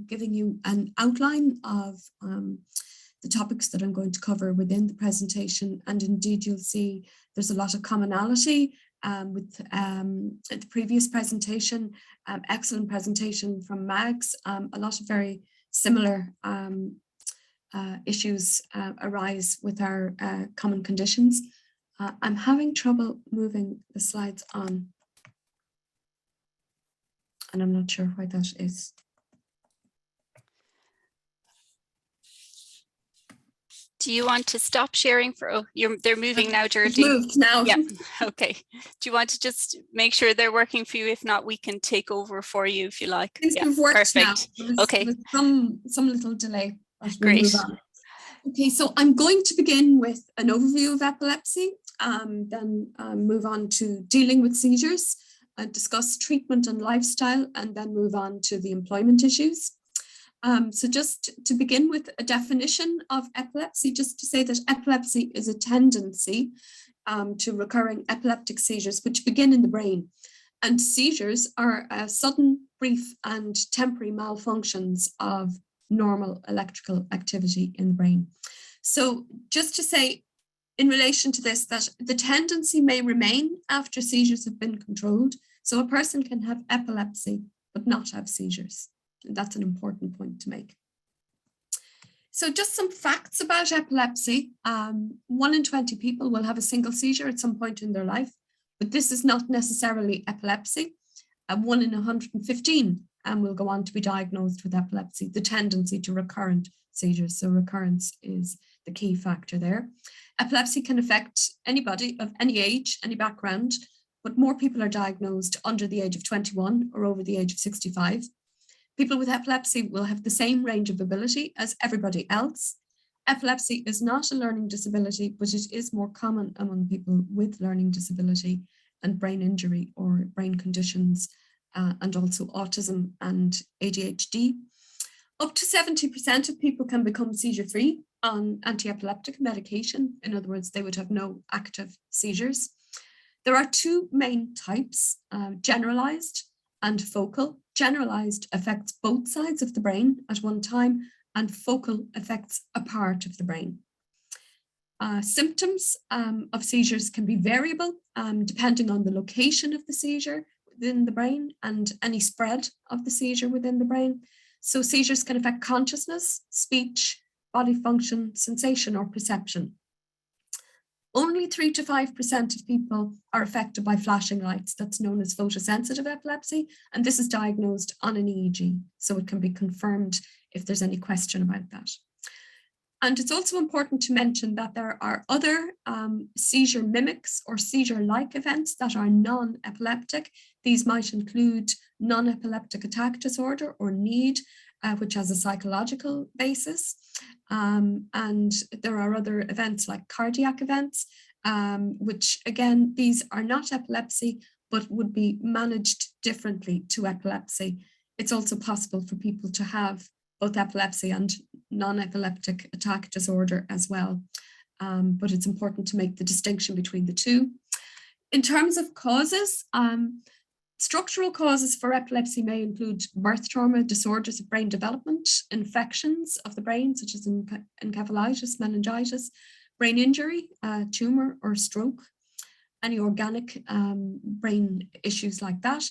giving you an outline of the topics that I'm going to cover within the presentation, and indeed you'll see there's a lot of commonality with the previous presentation, excellent presentation from Mags. A lot of very similar issues arise with our common conditions. I'm having trouble moving the slides on, and I'm not sure why that is. Do you want to stop sharing for, oh, they're moving now, Geraldine? Moved now. Yeah, okay. Do you want to just make sure they're working for you? If not, we can take over for you if you like. Things have worked perfect. Now. Okay. With some little delay. Great. Okay, so I'm going to begin with an overview of epilepsy, then move on to dealing with seizures, discuss treatment and lifestyle, and then move on to the employment issues. So just to begin with a definition of epilepsy, just to say that epilepsy is a tendency to recurring epileptic seizures which begin in the brain. And seizures are sudden, brief, and temporary malfunctions of normal electrical activity in the brain. So just to say in relation to this, that the tendency may remain after seizures have been controlled. So a person can have epilepsy but not have seizures. And that's an important point to make. So just some facts about epilepsy. 1 in 20 people will have a single seizure at some point in their life, but this is not necessarily epilepsy. 1 in 115 will go on to be diagnosed with epilepsy, the tendency to recurrent seizures. So recurrence is the key factor there. Epilepsy can affect anybody of any age, any background, but more people are diagnosed under the age of 21 or over the age of 65. People with epilepsy will have the same range of ability as everybody else. Epilepsy is not a learning disability, but it is more common among people with learning disability and brain injury or brain conditions, and also autism and ADHD. Up to 70% of people can become seizure-free on anti-epileptic medication. In other words, they would have no active seizures. There are two main types, generalized and focal. Generalized affects both sides of the brain at one time, and focal affects a part of the brain. Symptoms of seizures can be variable depending on the location of the seizure within the brain and any spread of the seizure within the brain. So seizures can affect consciousness, speech, body function, sensation, or perception. Only 3 to 5% of people are affected by flashing lights. That's known as photosensitive epilepsy, and this is diagnosed on an EEG, so it can be confirmed if there's any question about that. And it's also important to mention that there are other seizure mimics or seizure-like events that are non-epileptic. These might include non-epileptic attack disorder or NEAD, which has a psychological basis. And there are other events like cardiac events, which again, these are not epilepsy, but would be managed differently to epilepsy. It's also possible for people to have both epilepsy and non-epileptic attack disorder as well. But it's important to make the distinction between the two. In terms of causes, structural causes for epilepsy may include birth trauma, disorders of brain development, infections of the brain, such as encephalitis, meningitis, brain injury, tumor or stroke, any organic brain issues like that.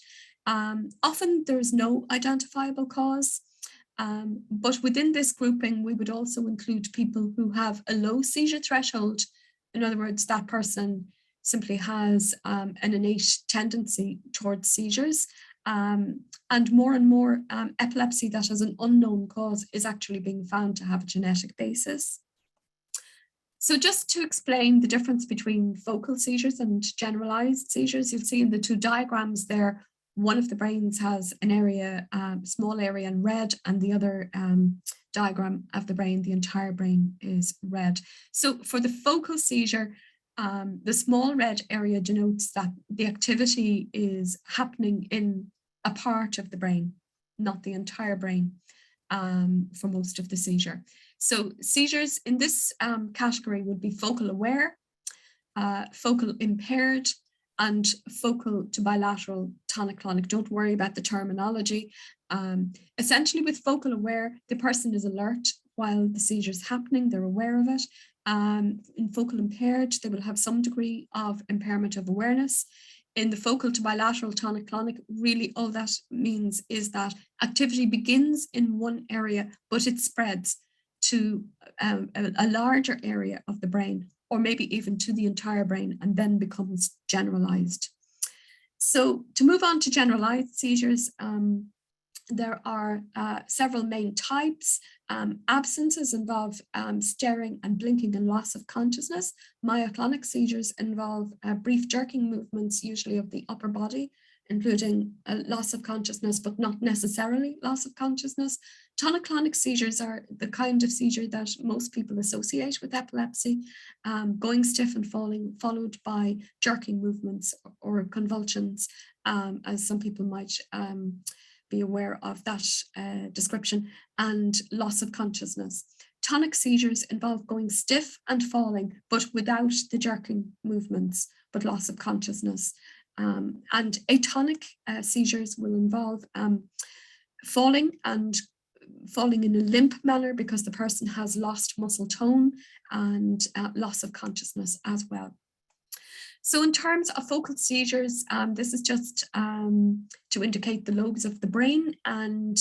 Often there's no identifiable cause. But within this grouping, we would also include people who have a low seizure threshold. In other words, that person simply has an innate tendency towards seizures. And more epilepsy that has an unknown cause is actually being found to have a genetic basis. So just to explain the difference between focal seizures and generalized seizures, you'll see in the two diagrams there, one of the brains has an area, small area in red, and the other diagram of the brain, the entire brain is red. So for the focal seizure, the small red area denotes that the activity is happening in a part of the brain, not the entire brain, for most of the seizure. So seizures in this category would be focal aware, focal impaired, and focal to bilateral tonic-clonic. Don't worry about the terminology. Essentially with focal aware, the person is alert while the seizure is happening, they're aware of it. In focal impaired, they will have some degree of impairment of awareness. In the focal to bilateral tonic-clonic, really all that means is that activity begins in one area, but it spreads to a larger area of the brain, or maybe even to the entire brain, and then becomes generalized. So to move on to generalized seizures, there are several main types. Absences involve staring and blinking and loss of consciousness. Myoclonic seizures involve brief jerking movements, usually of the upper body, including loss of consciousness, but not necessarily loss of consciousness. Tonic-clonic seizures are the kind of seizure that most people associate with epilepsy, going stiff and falling, followed by jerking movements or convulsions, as some people might be aware of that description, and loss of consciousness. Tonic seizures involve going stiff and falling, but without the jerking movements, but loss of consciousness. And atonic seizures will involve falling in a limp manner because the person has lost muscle tone, and loss of consciousness as well. So in terms of focal seizures, this is just to indicate the lobes of the brain, and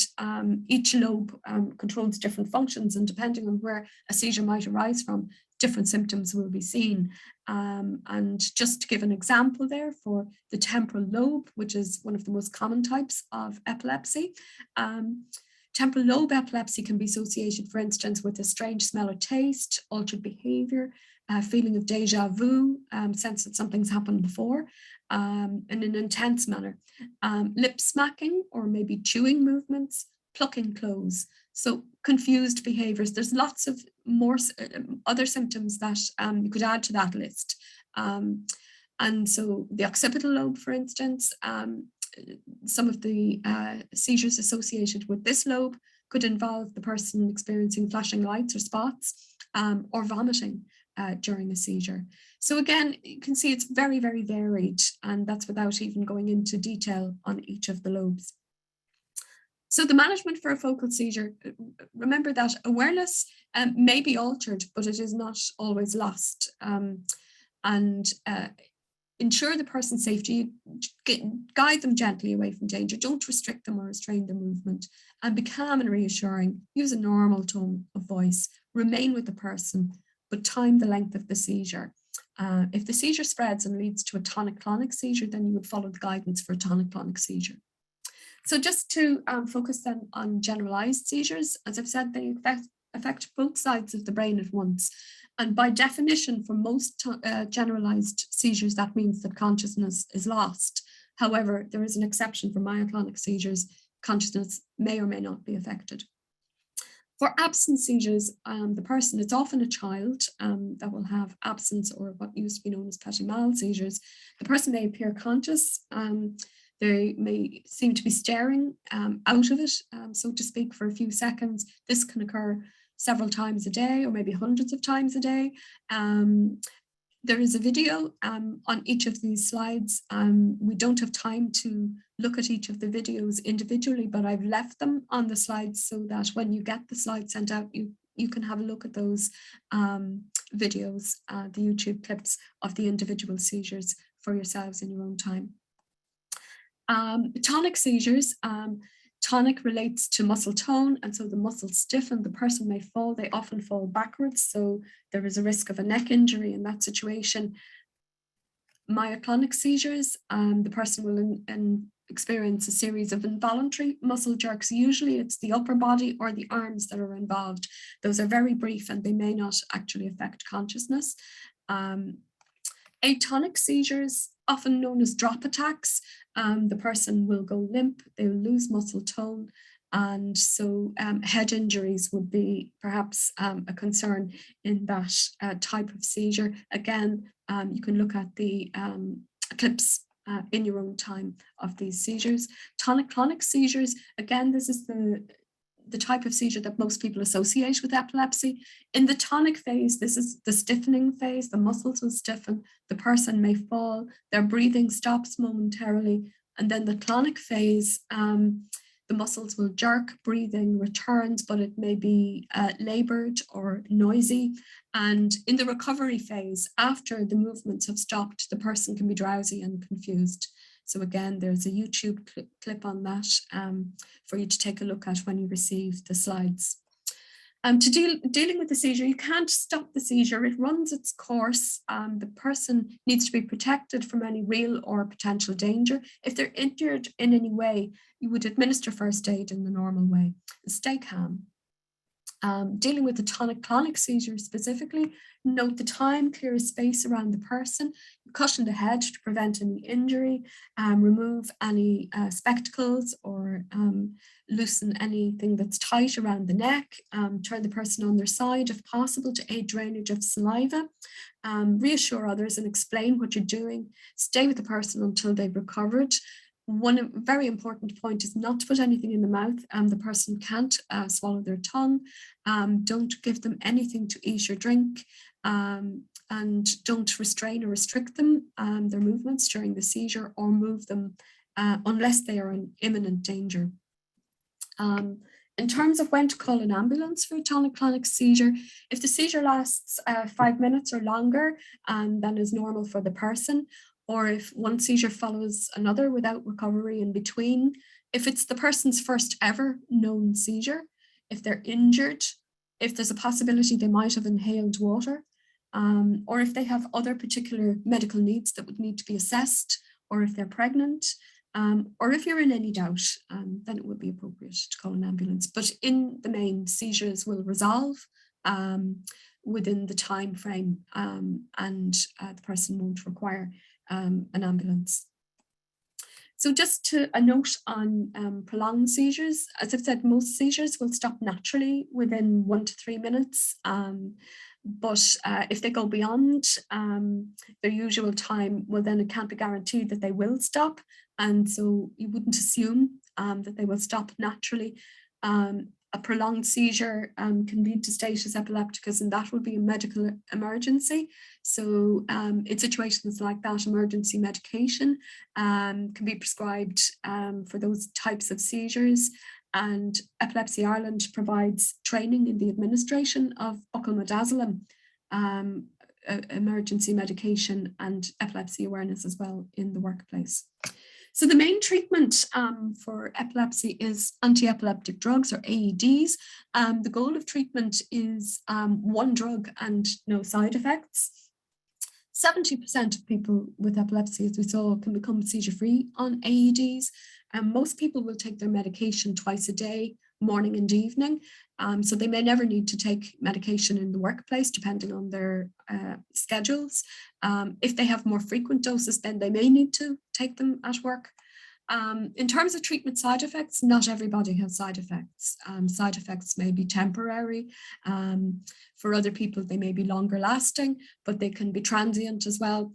each lobe controls different functions, and depending on where a seizure might arise from, different symptoms will be seen. And just to give an example there for the temporal lobe, which is one of the most common types of epilepsy, temporal lobe epilepsy can be associated, for instance, with a strange smell or taste, altered behavior, feeling of deja vu, sense that something's happened before, in an intense manner, lip smacking or maybe chewing movements, plucking clothes. So confused behaviors. There's lots of more other symptoms that you could add to that list. And so the occipital lobe, for instance, some of the seizures associated with this lobe could involve the person experiencing flashing lights or spots, or vomiting during a seizure. So again, you can see it's very, very varied, and that's without even going into detail on each of the lobes. So the management for a focal seizure, remember that awareness may be altered, but it is not always lost. And ensure the person's safety, guide them gently away from danger, don't restrict them or restrain their movement, and be calm and reassuring, use a normal tone of voice, remain with the person, but time the length of the seizure. If the seizure spreads and leads to a tonic-clonic seizure, then you would follow the guidance for a tonic-clonic seizure. So just to focus then on generalized seizures, as I've said, they affect both sides of the brain at once. And by definition, for most generalized seizures, that means that consciousness is lost. However, there is an exception for myoclonic seizures. Consciousness may or may not be affected. For absence seizures, the person, it's often a child that will have absence, or what used to be known as petit mal seizures. The person may appear conscious. They may seem to be staring out of it, so to speak, for a few seconds. This can occur several times a day, or maybe hundreds of times a day. There is a video on each of these slides. We don't have time to look at each of the videos individually, but I've left them on the slides so that when you get the slides sent out, you can have a look at those videos, the YouTube clips of the individual seizures for yourselves in your own time. Tonic seizures, tonic relates to muscle tone, and so the muscles stiffen, the person may fall, they often fall backwards, so there is a risk of a neck injury in that situation. Myoclonic seizures, the person will experience a series of involuntary muscle jerks. Usually it's the upper body or the arms that are involved. Those are very brief and they may not actually affect consciousness. Atonic seizures, often known as drop attacks, the person will go limp, they will lose muscle tone, and so head injuries would be perhaps a concern in that type of seizure. Again, you can look at the clips in your own time of these seizures. Tonic-clonic seizures, again, this is the type of seizure that most people associate with epilepsy. In the tonic phase, this is the stiffening phase, the muscles will stiffen, the person may fall, their breathing stops momentarily, and then the clonic phase, the muscles will jerk, breathing returns, but it may be labored or noisy. And in the recovery phase, after the movements have stopped, the person can be drowsy and confused. So again, there's a YouTube clip on that for you to take a look at when you receive the slides. Dealing with the seizure, you can't stop the seizure. It runs its course. The person needs to be protected from any real or potential danger. If they're injured in any way, you would administer first aid in the normal way. Stay calm. Dealing with the tonic-clonic seizure specifically, note the time, clear a space around the person, cushion the head to prevent any injury, remove any spectacles or loosen anything that's tight around the neck, turn the person on their side if possible to aid drainage of saliva, reassure others and explain what you're doing, stay with the person until they've recovered. One very important point is not to put anything in the mouth. The person can't swallow their tongue. Don't give them anything to eat or drink, and don't restrain or restrict them, their movements during the seizure, or move them unless they are in imminent danger. In terms of when to call an ambulance for a tonic-clonic seizure, if the seizure lasts 5 minutes or longer than is normal for the person, or if one seizure follows another without recovery in between, if it's the person's first ever known seizure, if they're injured, if there's a possibility they might have inhaled water, or if they have other particular medical needs that would need to be assessed, or if they're pregnant, or if you're in any doubt, then it would be appropriate to call an ambulance. But in the main, seizures will resolve within the time frame, and the person won't require an ambulance. So just a note on prolonged seizures, as I've said, most seizures will stop naturally within 1 to 3 minutes. But if they go beyond their usual time, well, then it can't be guaranteed that they will stop. And so you wouldn't assume that they will stop naturally. A prolonged seizure can lead to status epilepticus, and that would be a medical emergency. So in situations like that, emergency medication can be prescribed for those types of seizures. And Epilepsy Ireland provides training in the administration of buccal midazolam, emergency medication, and epilepsy awareness as well in the workplace. So the main treatment for epilepsy is anti-epileptic drugs, or AEDs. The goal of treatment is one drug and no side effects. 70% of people with epilepsy, as we saw, can become seizure-free on AEDs. And most people will take their medication twice a day, morning and evening. So they may never need to take medication in the workplace, depending on their schedules. If they have more frequent doses, then they may need to take them at work. In terms of treatment side effects, not everybody has side effects. Side effects may be temporary. For other people, they may be longer lasting, but they can be transient as well.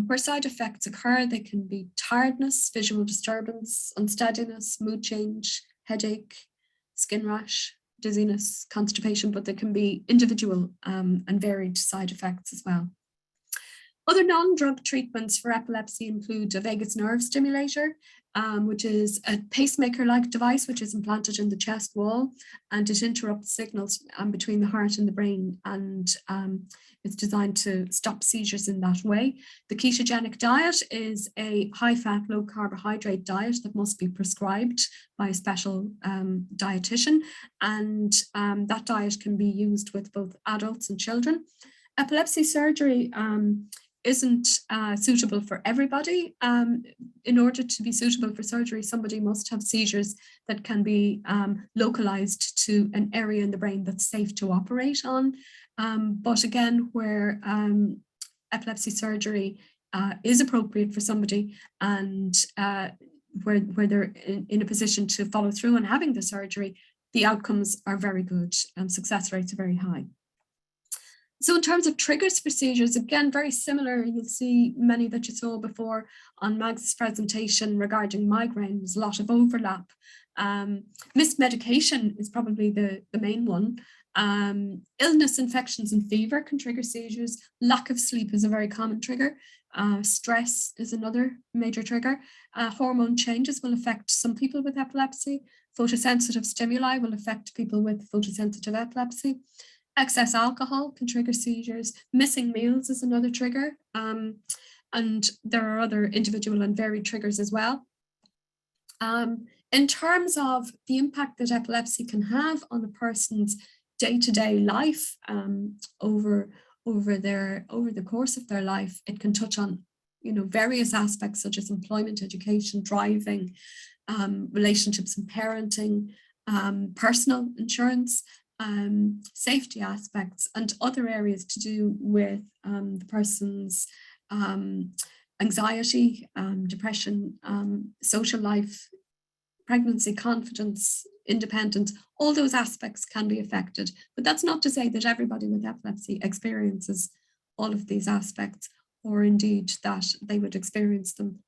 Where side effects occur, they can be tiredness, visual disturbance, unsteadiness, mood change, headache, skin rash, dizziness, constipation, but there can be individual and varied side effects as well. Other non-drug treatments for epilepsy include a vagus nerve stimulator, which is a pacemaker-like device which is implanted in the chest wall, and it interrupts signals between the heart and the brain, and it's designed to stop seizures in that way. The ketogenic diet is a high-fat, low-carbohydrate diet that must be prescribed by a special dietitian, and that diet can be used with both adults and children. Epilepsy surgery isn't suitable for everybody. In order to be suitable for surgery, somebody must have seizures that can be localized to an area in the brain that's safe to operate on. But again, where epilepsy surgery is appropriate for somebody, and where they're in a position to follow through on having the surgery, the outcomes are very good and success rates are very high. So in terms of triggers for seizures, again, very similar. You'll see many that you saw before on Mag's presentation regarding migraine. There's a lot of overlap. Missed medication is probably the main one. Illness, infections, and fever can trigger seizures. Lack of sleep is a very common trigger. Stress is another major trigger. Hormone changes will affect some people with epilepsy. Photosensitive stimuli will affect people with photosensitive epilepsy. Excess alcohol can trigger seizures. Missing meals is another trigger. And there are other individual and varied triggers as well. In terms of the impact that epilepsy can have on a person's day-to-day life over the course of their life, it can touch on various aspects such as employment, education, driving, relationships and parenting, personal insurance, safety aspects, and other areas to do with the person's anxiety, depression, social life, pregnancy, confidence, independence. All those aspects can be affected, but that's not to say that everybody with epilepsy experiences all of these aspects, or indeed that they would experience them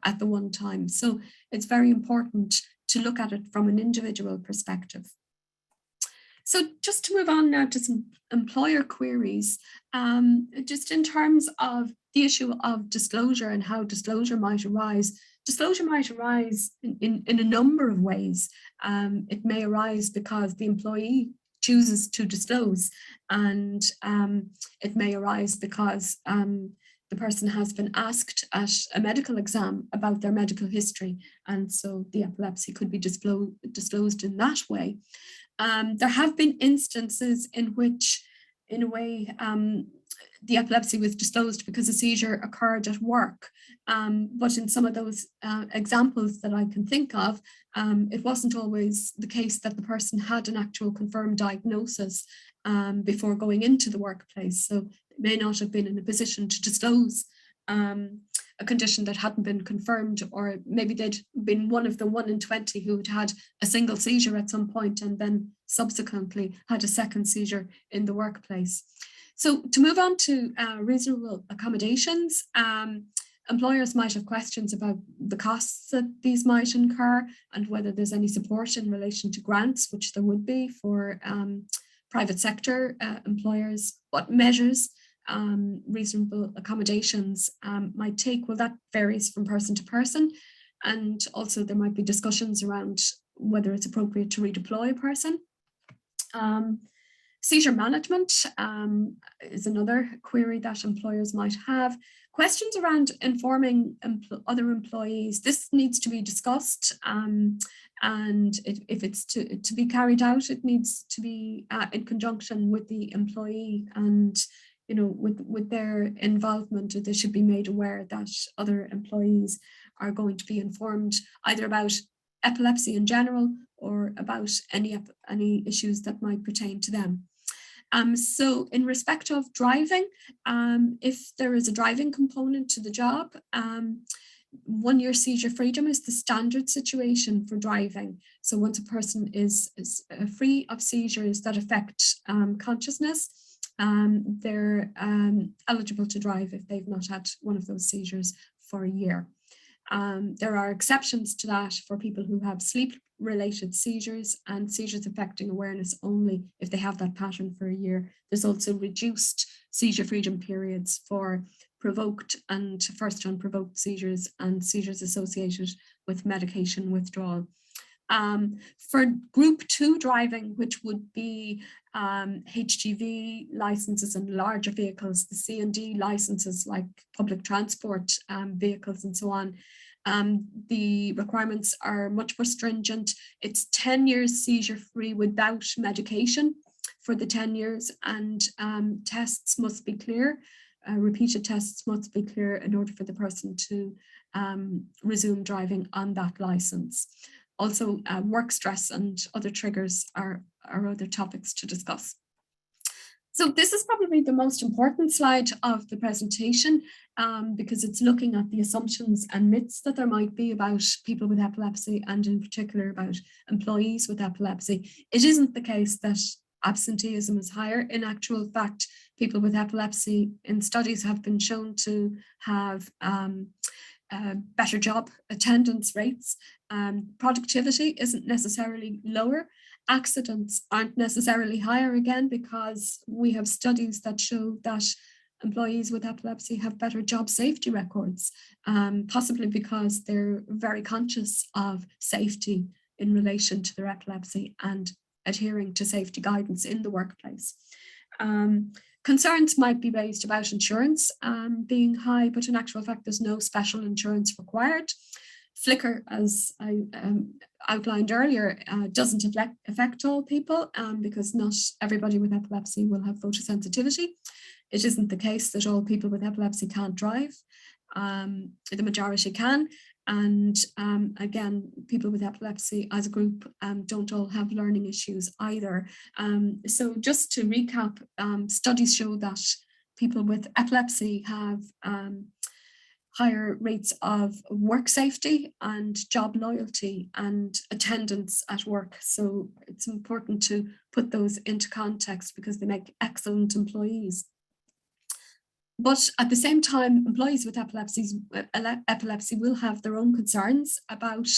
at the one time. So it's very important to look at it from an individual perspective. So just to move on now to some employer queries, just in terms of the issue of disclosure and how disclosure might arise. Disclosure might arise in a number of ways. It may arise because the employee chooses to disclose, and it may arise because the person has been asked at a medical exam about their medical history, and so the epilepsy could be disclosed in that way. There have been instances in which, in a way, the epilepsy was disclosed because a seizure occurred at work. But in some of those examples that I can think of, it wasn't always the case that the person had an actual confirmed diagnosis before going into the workplace. So they may not have been in a position to disclose a condition that hadn't been confirmed, or maybe they'd been one of the 1 in 20 who had had a single seizure at some point and then subsequently had a second seizure in the workplace. So to move on to reasonable accommodations, employers might have questions about the costs that these might incur and whether there's any support in relation to grants, which there would be for private sector employers. What measures reasonable accommodations might take? Well, that varies from person to person. And also there might be discussions around whether it's appropriate to redeploy a person. Seizure management is another query that employers might have. Questions around informing other employees. This needs to be discussed, and if it's to be carried out, it needs to be in conjunction with the employee, and with their involvement. They should be made aware that other employees are going to be informed either about epilepsy in general or about any issues that might pertain to them. So in respect of driving, if there is a driving component to the job, 1 year seizure freedom is the standard situation for driving. So once a person is free of seizures that affect consciousness, they're eligible to drive if they've not had one of those seizures for a year. There are exceptions to that for people who have sleep-related seizures and seizures affecting awareness only if they have that pattern for a year. There's also reduced seizure freedom periods for provoked and first unprovoked seizures and seizures associated with medication withdrawal. For Group 2 driving, which would be HGV licenses and larger vehicles, the C&D licenses like public transport vehicles and so on, the requirements are much more stringent. It's 10 years seizure free without medication for the 10 years, and tests must be clear. Repeated tests must be clear in order for the person to resume driving on that license. Also, work stress and other triggers are other topics to discuss. So this is probably the most important slide of the presentation because it's looking at the assumptions and myths that there might be about people with epilepsy, and in particular about employees with epilepsy. It isn't the case that absenteeism is higher. In actual fact, people with epilepsy in studies have been shown to have better job attendance rates. Productivity isn't necessarily lower. Accidents aren't necessarily higher, again, because we have studies that show that employees with epilepsy have better job safety records, possibly because they're very conscious of safety in relation to their epilepsy and adhering to safety guidance in the workplace. Concerns might be raised about insurance being high, but in actual fact, there's no special insurance required. Flicker, as I outlined earlier, doesn't affect all people because not everybody with epilepsy will have photosensitivity. It isn't the case that all people with epilepsy can't drive. The majority can. And again, people with epilepsy as a group don't all have learning issues either. So just to recap, studies show that people with epilepsy have higher rates of work safety and job loyalty and attendance at work. So it's important to put those into context because they make excellent employees. But at the same time, employees with epilepsy will have their own concerns about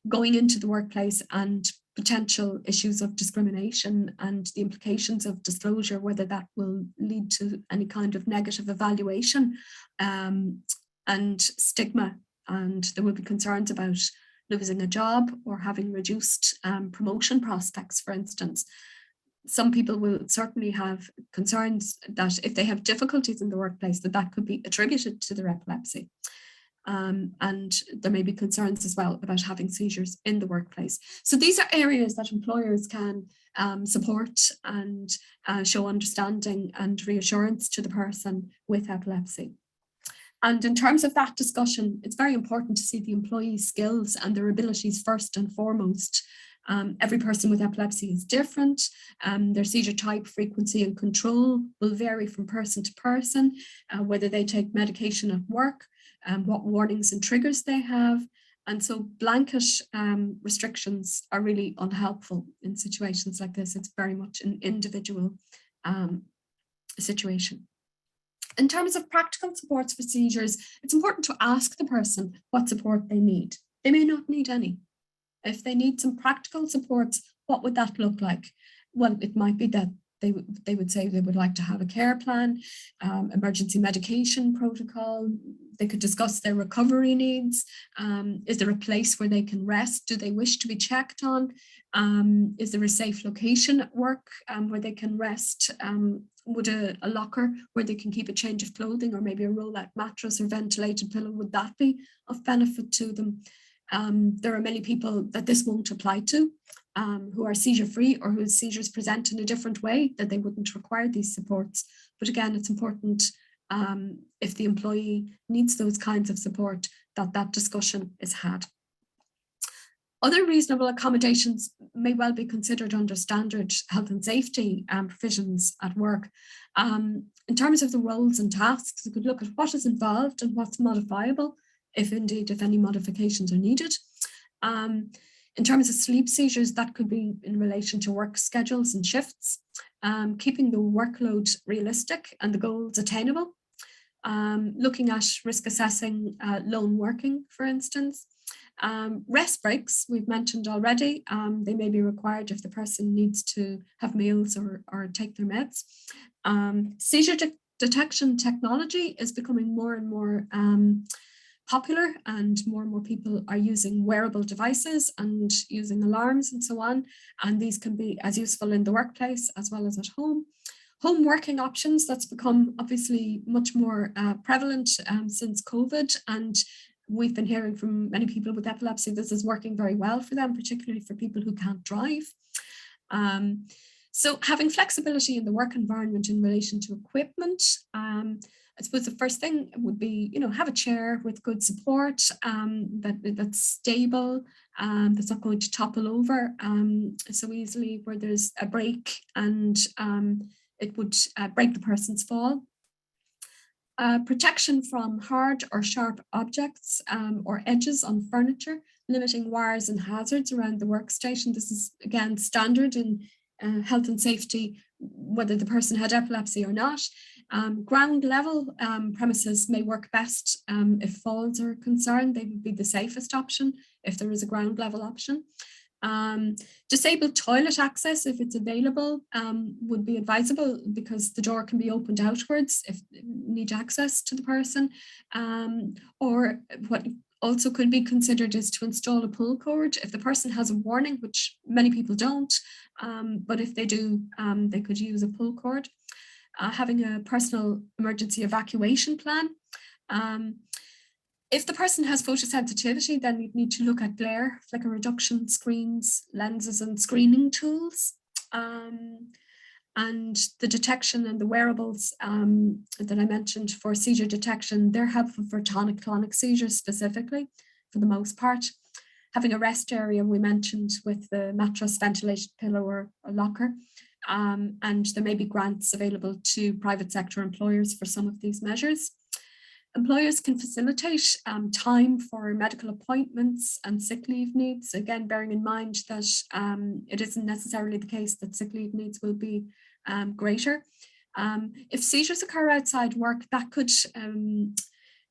going into the workplace and potential issues of discrimination and the implications of disclosure, whether that will lead to any kind of negative evaluation and stigma. And there will be concerns about losing a job or having reduced promotion prospects, for instance. Some people will certainly have concerns that if they have difficulties in the workplace, that could be attributed to their epilepsy. And there may be concerns as well about having seizures in the workplace. So these are areas that employers can support and show understanding and reassurance to the person with epilepsy. And in terms of that discussion, it's very important to see the employee's skills and their abilities first and foremost. Every person with epilepsy is different. Their seizure type, frequency and control will vary from person to person, whether they take medication at work, what warnings and triggers they have. And so blanket restrictions are really unhelpful in situations like this. It's very much an individual situation. In terms of practical supports for seizures, it's important to ask the person what support they need. They may not need any. If they need some practical supports, what would that look like? Well, it might be that they would say they would like to have a care plan, emergency medication protocol. They could discuss their recovery needs. Is there a place where they can rest? Do they wish to be checked on? Is there a safe location at work where they can rest? Would a locker where they can keep a change of clothing, or maybe a roll-out mattress or ventilated pillow, would that be of benefit to them? There are many people that this won't apply to, who are seizure-free or whose seizures present in a different way, that they wouldn't require these supports. But again, it's important if the employee needs those kinds of support, that discussion is had. Other reasonable accommodations may well be considered under standard health and safety provisions at work. In terms of the roles and tasks, you could look at what is involved and what's modifiable, if any modifications are needed. In terms of sleep seizures, that could be in relation to work schedules and shifts, keeping the workload realistic and the goals attainable, looking at risk assessing lone working, for instance. Rest breaks, we've mentioned already, they may be required if the person needs to have meals or take their meds. Seizure detection technology is becoming more and more popular, and more people are using wearable devices and using alarms and so on. And these can be as useful in the workplace as well as at home. Home working options, that's become obviously much more prevalent since COVID. And we've been hearing from many people with epilepsy, this is working very well for them, particularly for people who can't drive. So having flexibility in the work environment in relation to equipment, I suppose the first thing would be, have a chair with good support, that's stable, that's not going to topple over so easily, where there's a break and it would break the person's fall. Protection from hard or sharp objects or edges on furniture, limiting wires and hazards around the workstation. This is, again, standard in health and safety, whether the person had epilepsy or not. Ground level premises may work best if falls are concerned. They would be the safest option if there is a ground level option. Disabled toilet access, if it's available, would be advisable, because the door can be opened outwards if you need access to the person. Or what also could be considered is to install a pull cord if the person has a warning, which many people don't, but if they do, they could use a pull cord. Having a personal emergency evacuation plan. If the person has photosensitivity, then you'd need to look at glare, flicker reduction screens, lenses and screening tools. And the detection and the wearables that I mentioned for seizure detection, they're helpful for tonic-clonic seizures specifically, for the most part. Having a rest area, we mentioned, with the mattress, ventilated pillow or a locker. And there may be grants available to private sector employers for some of these measures. Employers can facilitate time for medical appointments and sick leave needs, again, bearing in mind that it isn't necessarily the case that sick leave needs will be greater. If seizures occur outside work, that could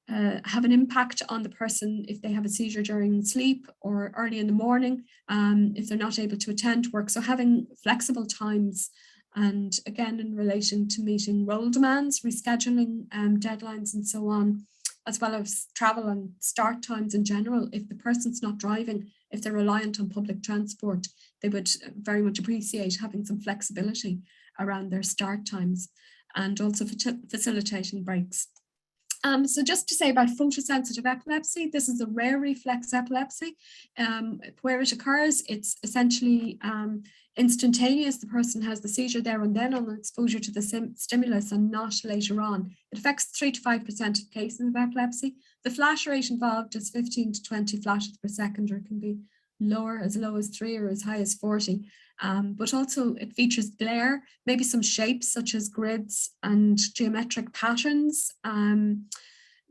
have an impact on the person if they have a seizure during sleep or early in the morning, if they're not able to attend work. So having flexible times, and again, in relation to meeting role demands, rescheduling deadlines and so on, as well as travel and start times in general. If the person's not driving, if they're reliant on public transport, they would very much appreciate having some flexibility around their start times, and also facilitating breaks. So just to say about photosensitive epilepsy, this is a rare reflex epilepsy. Where it occurs, it's essentially instantaneous. The person has the seizure there and then on exposure to the stimulus, and not later on. It affects 3 to 5% of cases of epilepsy. The flash rate involved is 15 to 20 flashes per second, or it can be as low as 3 or as high as 40. But also it features glare, maybe some shapes such as grids and geometric patterns.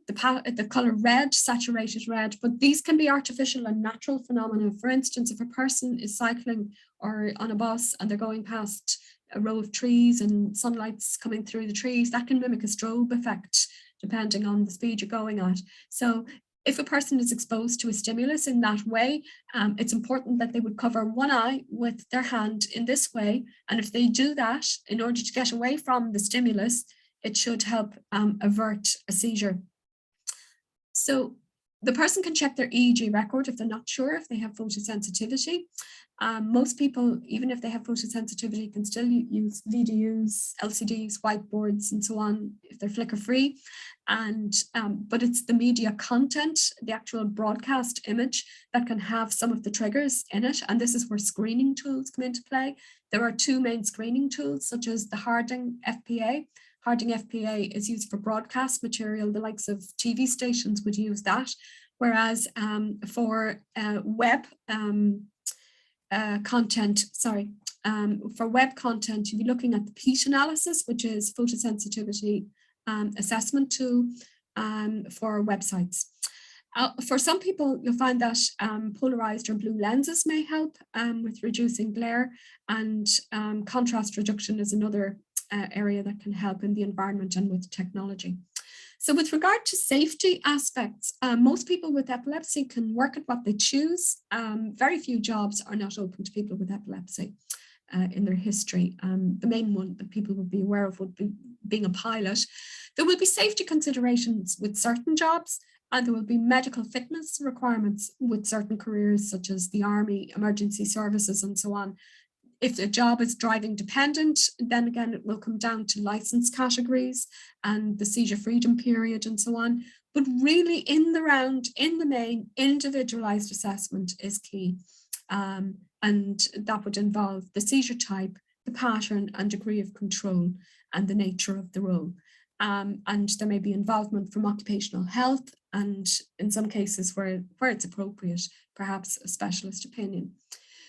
The color red, saturated red, but these can be artificial and natural phenomena. For instance, if a person is cycling or on a bus and they're going past a row of trees and sunlight's coming through the trees, that can mimic a strobe effect depending on the speed you're going at. So if a person is exposed to a stimulus in that way, it's important that they would cover one eye with their hand in this way. And if they do that in order to get away from the stimulus, it should help avert a seizure. So the person can check their EEG record if they're not sure if they have photosensitivity. Most people, even if they have photosensitivity, can still use VDUs, LCDs, whiteboards, and so on if they're flicker free. And but it's the media content, the actual broadcast image, that can have some of the triggers in it. And this is where screening tools come into play. There are 2 main screening tools, such as the Harding FPA. Harding FPA is used for broadcast material. The likes of TV stations would use that, whereas for web content, for web content, you'll be looking at the PEAT analysis, which is photosensitivity assessment tool for websites. For some people, you'll find that polarized or blue lenses may help with reducing glare, and contrast reduction is another area that can help in the environment and with technology. So with regard to safety aspects, most people with epilepsy can work at what they choose. Very few jobs are not open to people with epilepsy in their history. The main one that people would be aware of would be being a pilot. There will be safety considerations with certain jobs, and there will be medical fitness requirements with certain careers, such as the army, emergency services, and so on. If the job is driving dependent, then again, it will come down to license categories and the seizure freedom period and so on. But really, in the round, in the main, individualized assessment is key. And that would involve the seizure type, the pattern and degree of control, and the nature of the role. And there may be involvement from occupational health, and in some cases where it's appropriate, perhaps a specialist opinion.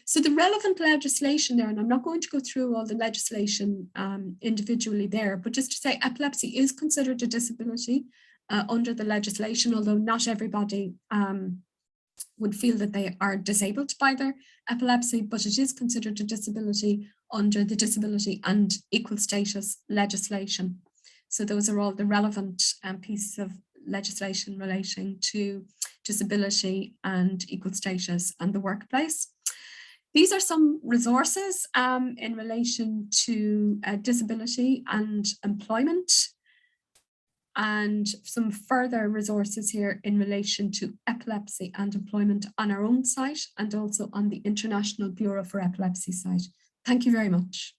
So the relevant legislation there, and I'm not going to go through all the legislation individually there, but just to say epilepsy is considered a disability under the legislation, although not everybody would feel that they are disabled by their epilepsy, but it is considered a disability under the disability and equal status legislation. So those are all the relevant pieces of legislation relating to disability and equal status and the workplace. These are some resources in relation to disability and employment, and some further resources here in relation to epilepsy and employment on our own site and also on the International Bureau for Epilepsy site. Thank you very much.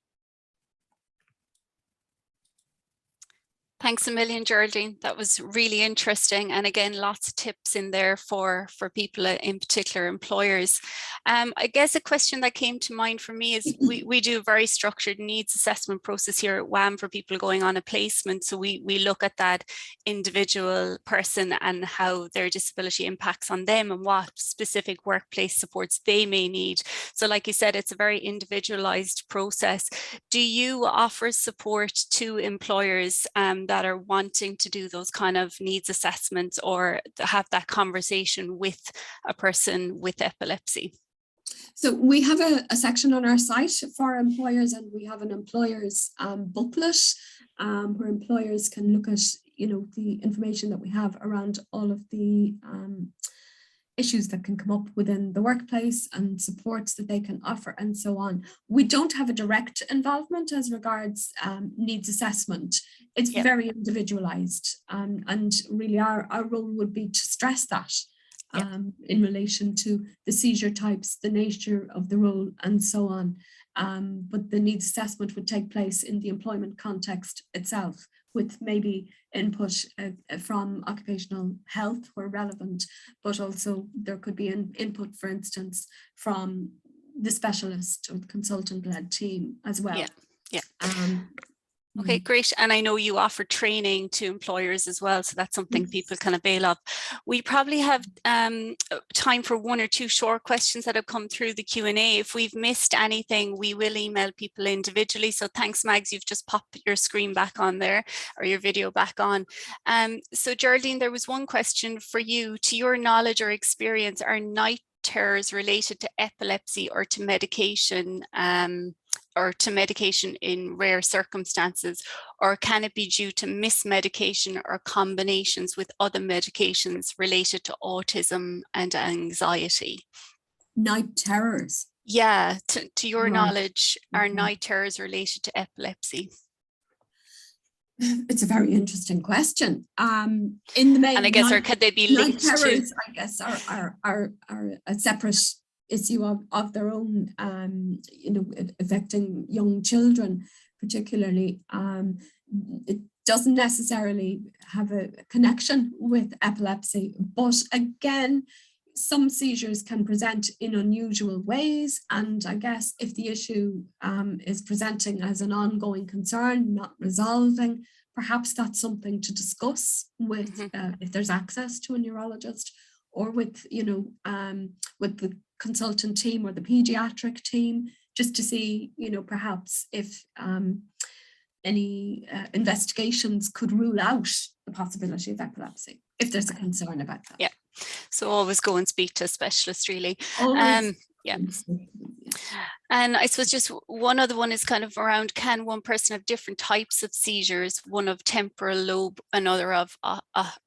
Thanks a million, Geraldine. That was really interesting. And again, lots of tips in there for people, in particular employers. I guess a question that came to mind for me is we do a very structured needs assessment process here at WAM for people going on a placement. So we look at that individual person and how their disability impacts on them and what specific workplace supports they may need. So like you said, it's a very individualized process. Do you offer support to employers that are wanting to do those kind of needs assessments or have that conversation with a person with epilepsy? So we have a section on our site for employers, and we have an employers booklet where employers can look at, the information that we have around all of the issues that can come up within the workplace and supports that they can offer and so on. We don't have a direct involvement as regards needs assessment. It's very individualized, and really our role would be to stress that in relation to the seizure types, the nature of the role and so on. But the needs assessment would take place in the employment context itself, with maybe input from occupational health where relevant, but also there could be an input, for instance, from the specialist or the consultant-led team as well. Okay, great. And I know you offer training to employers as well, so that's something people can avail of. We probably have time for one or two short questions that have come through the Q&A. If we've missed anything, we will email people individually. So thanks, Mags, you've just popped your screen back on there, or your video back on. So Geraldine, there was one question for you. To your knowledge or experience, are night terrors related to epilepsy or to medication? In rare circumstances, or can it be due to mismedication or combinations with other medications related to autism and anxiety? Night terrors? Yeah, to your knowledge, are night terrors related to epilepsy? It's a very interesting question. In the main, and I guess, or could they be linked night terrors, to? I guess, are a separate issue of their own, affecting young children particularly. It doesn't necessarily have a connection with epilepsy, but again, some seizures can present in unusual ways, and I guess if the issue is presenting as an ongoing concern, not resolving, perhaps that's something to discuss with if there's access to a neurologist, or with with the consultant team or the pediatric team, just to see, perhaps if any investigations could rule out the possibility of epilepsy, if there's a concern about that. Yeah, so always go and speak to a specialist, really. Yeah. And I suppose just one other one is kind of around, can one person have different types of seizures, one of temporal lobe, another of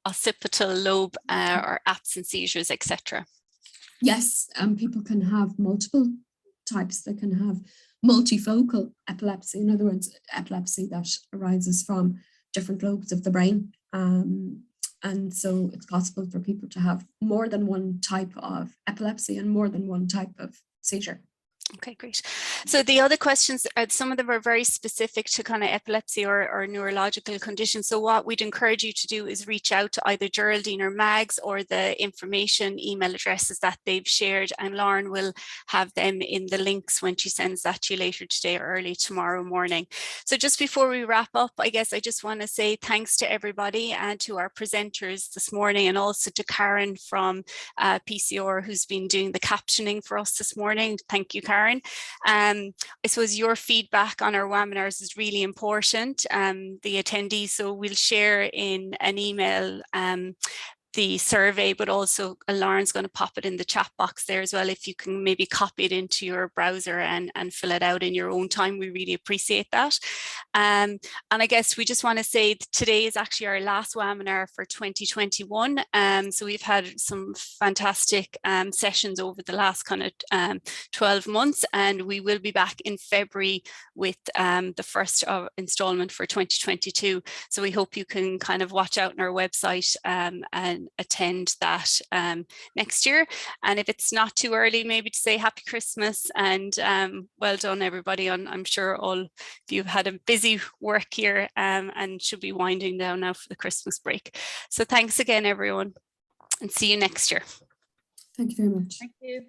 occipital lobe, or absent seizures, etc.? Yes, people can have multiple types. They can have multifocal epilepsy, in other words, epilepsy that arises from different lobes of the brain. And so it's possible for people to have more than one type of epilepsy and more than one type of seizure. Okay, great. So the other questions, some of them are very specific to kind of epilepsy or neurological conditions. So what we'd encourage you to do is reach out to either Geraldine or Mags, or the information email addresses that they've shared, and Lauren will have them in the links when she sends that to you later today or early tomorrow morning. So just before we wrap up, I guess I just want to say thanks to everybody and to our presenters this morning, and also to Karen from PCR, who's been doing the captioning for us this morning. Thank you, Karen. I suppose your feedback on our WAMinars is really important, the attendees, so we'll share in an email the survey, but also Lauren's going to pop it in the chat box there as well. If you can maybe copy it into your browser and fill it out in your own time, we really appreciate that. And I guess we just want to say that today is actually our last WAMinar for 2021. So we've had some fantastic sessions over the last kind of 12 months, and we will be back in February with the first installment for 2022. So we hope you can kind of watch out on our website and attend that next year. And if it's not too early, maybe to say happy Christmas and well done everybody. I'm sure all of you have had a busy work year and should be winding down now for the Christmas break. So thanks again, everyone, and see you next year. Thank you very much. Thank you.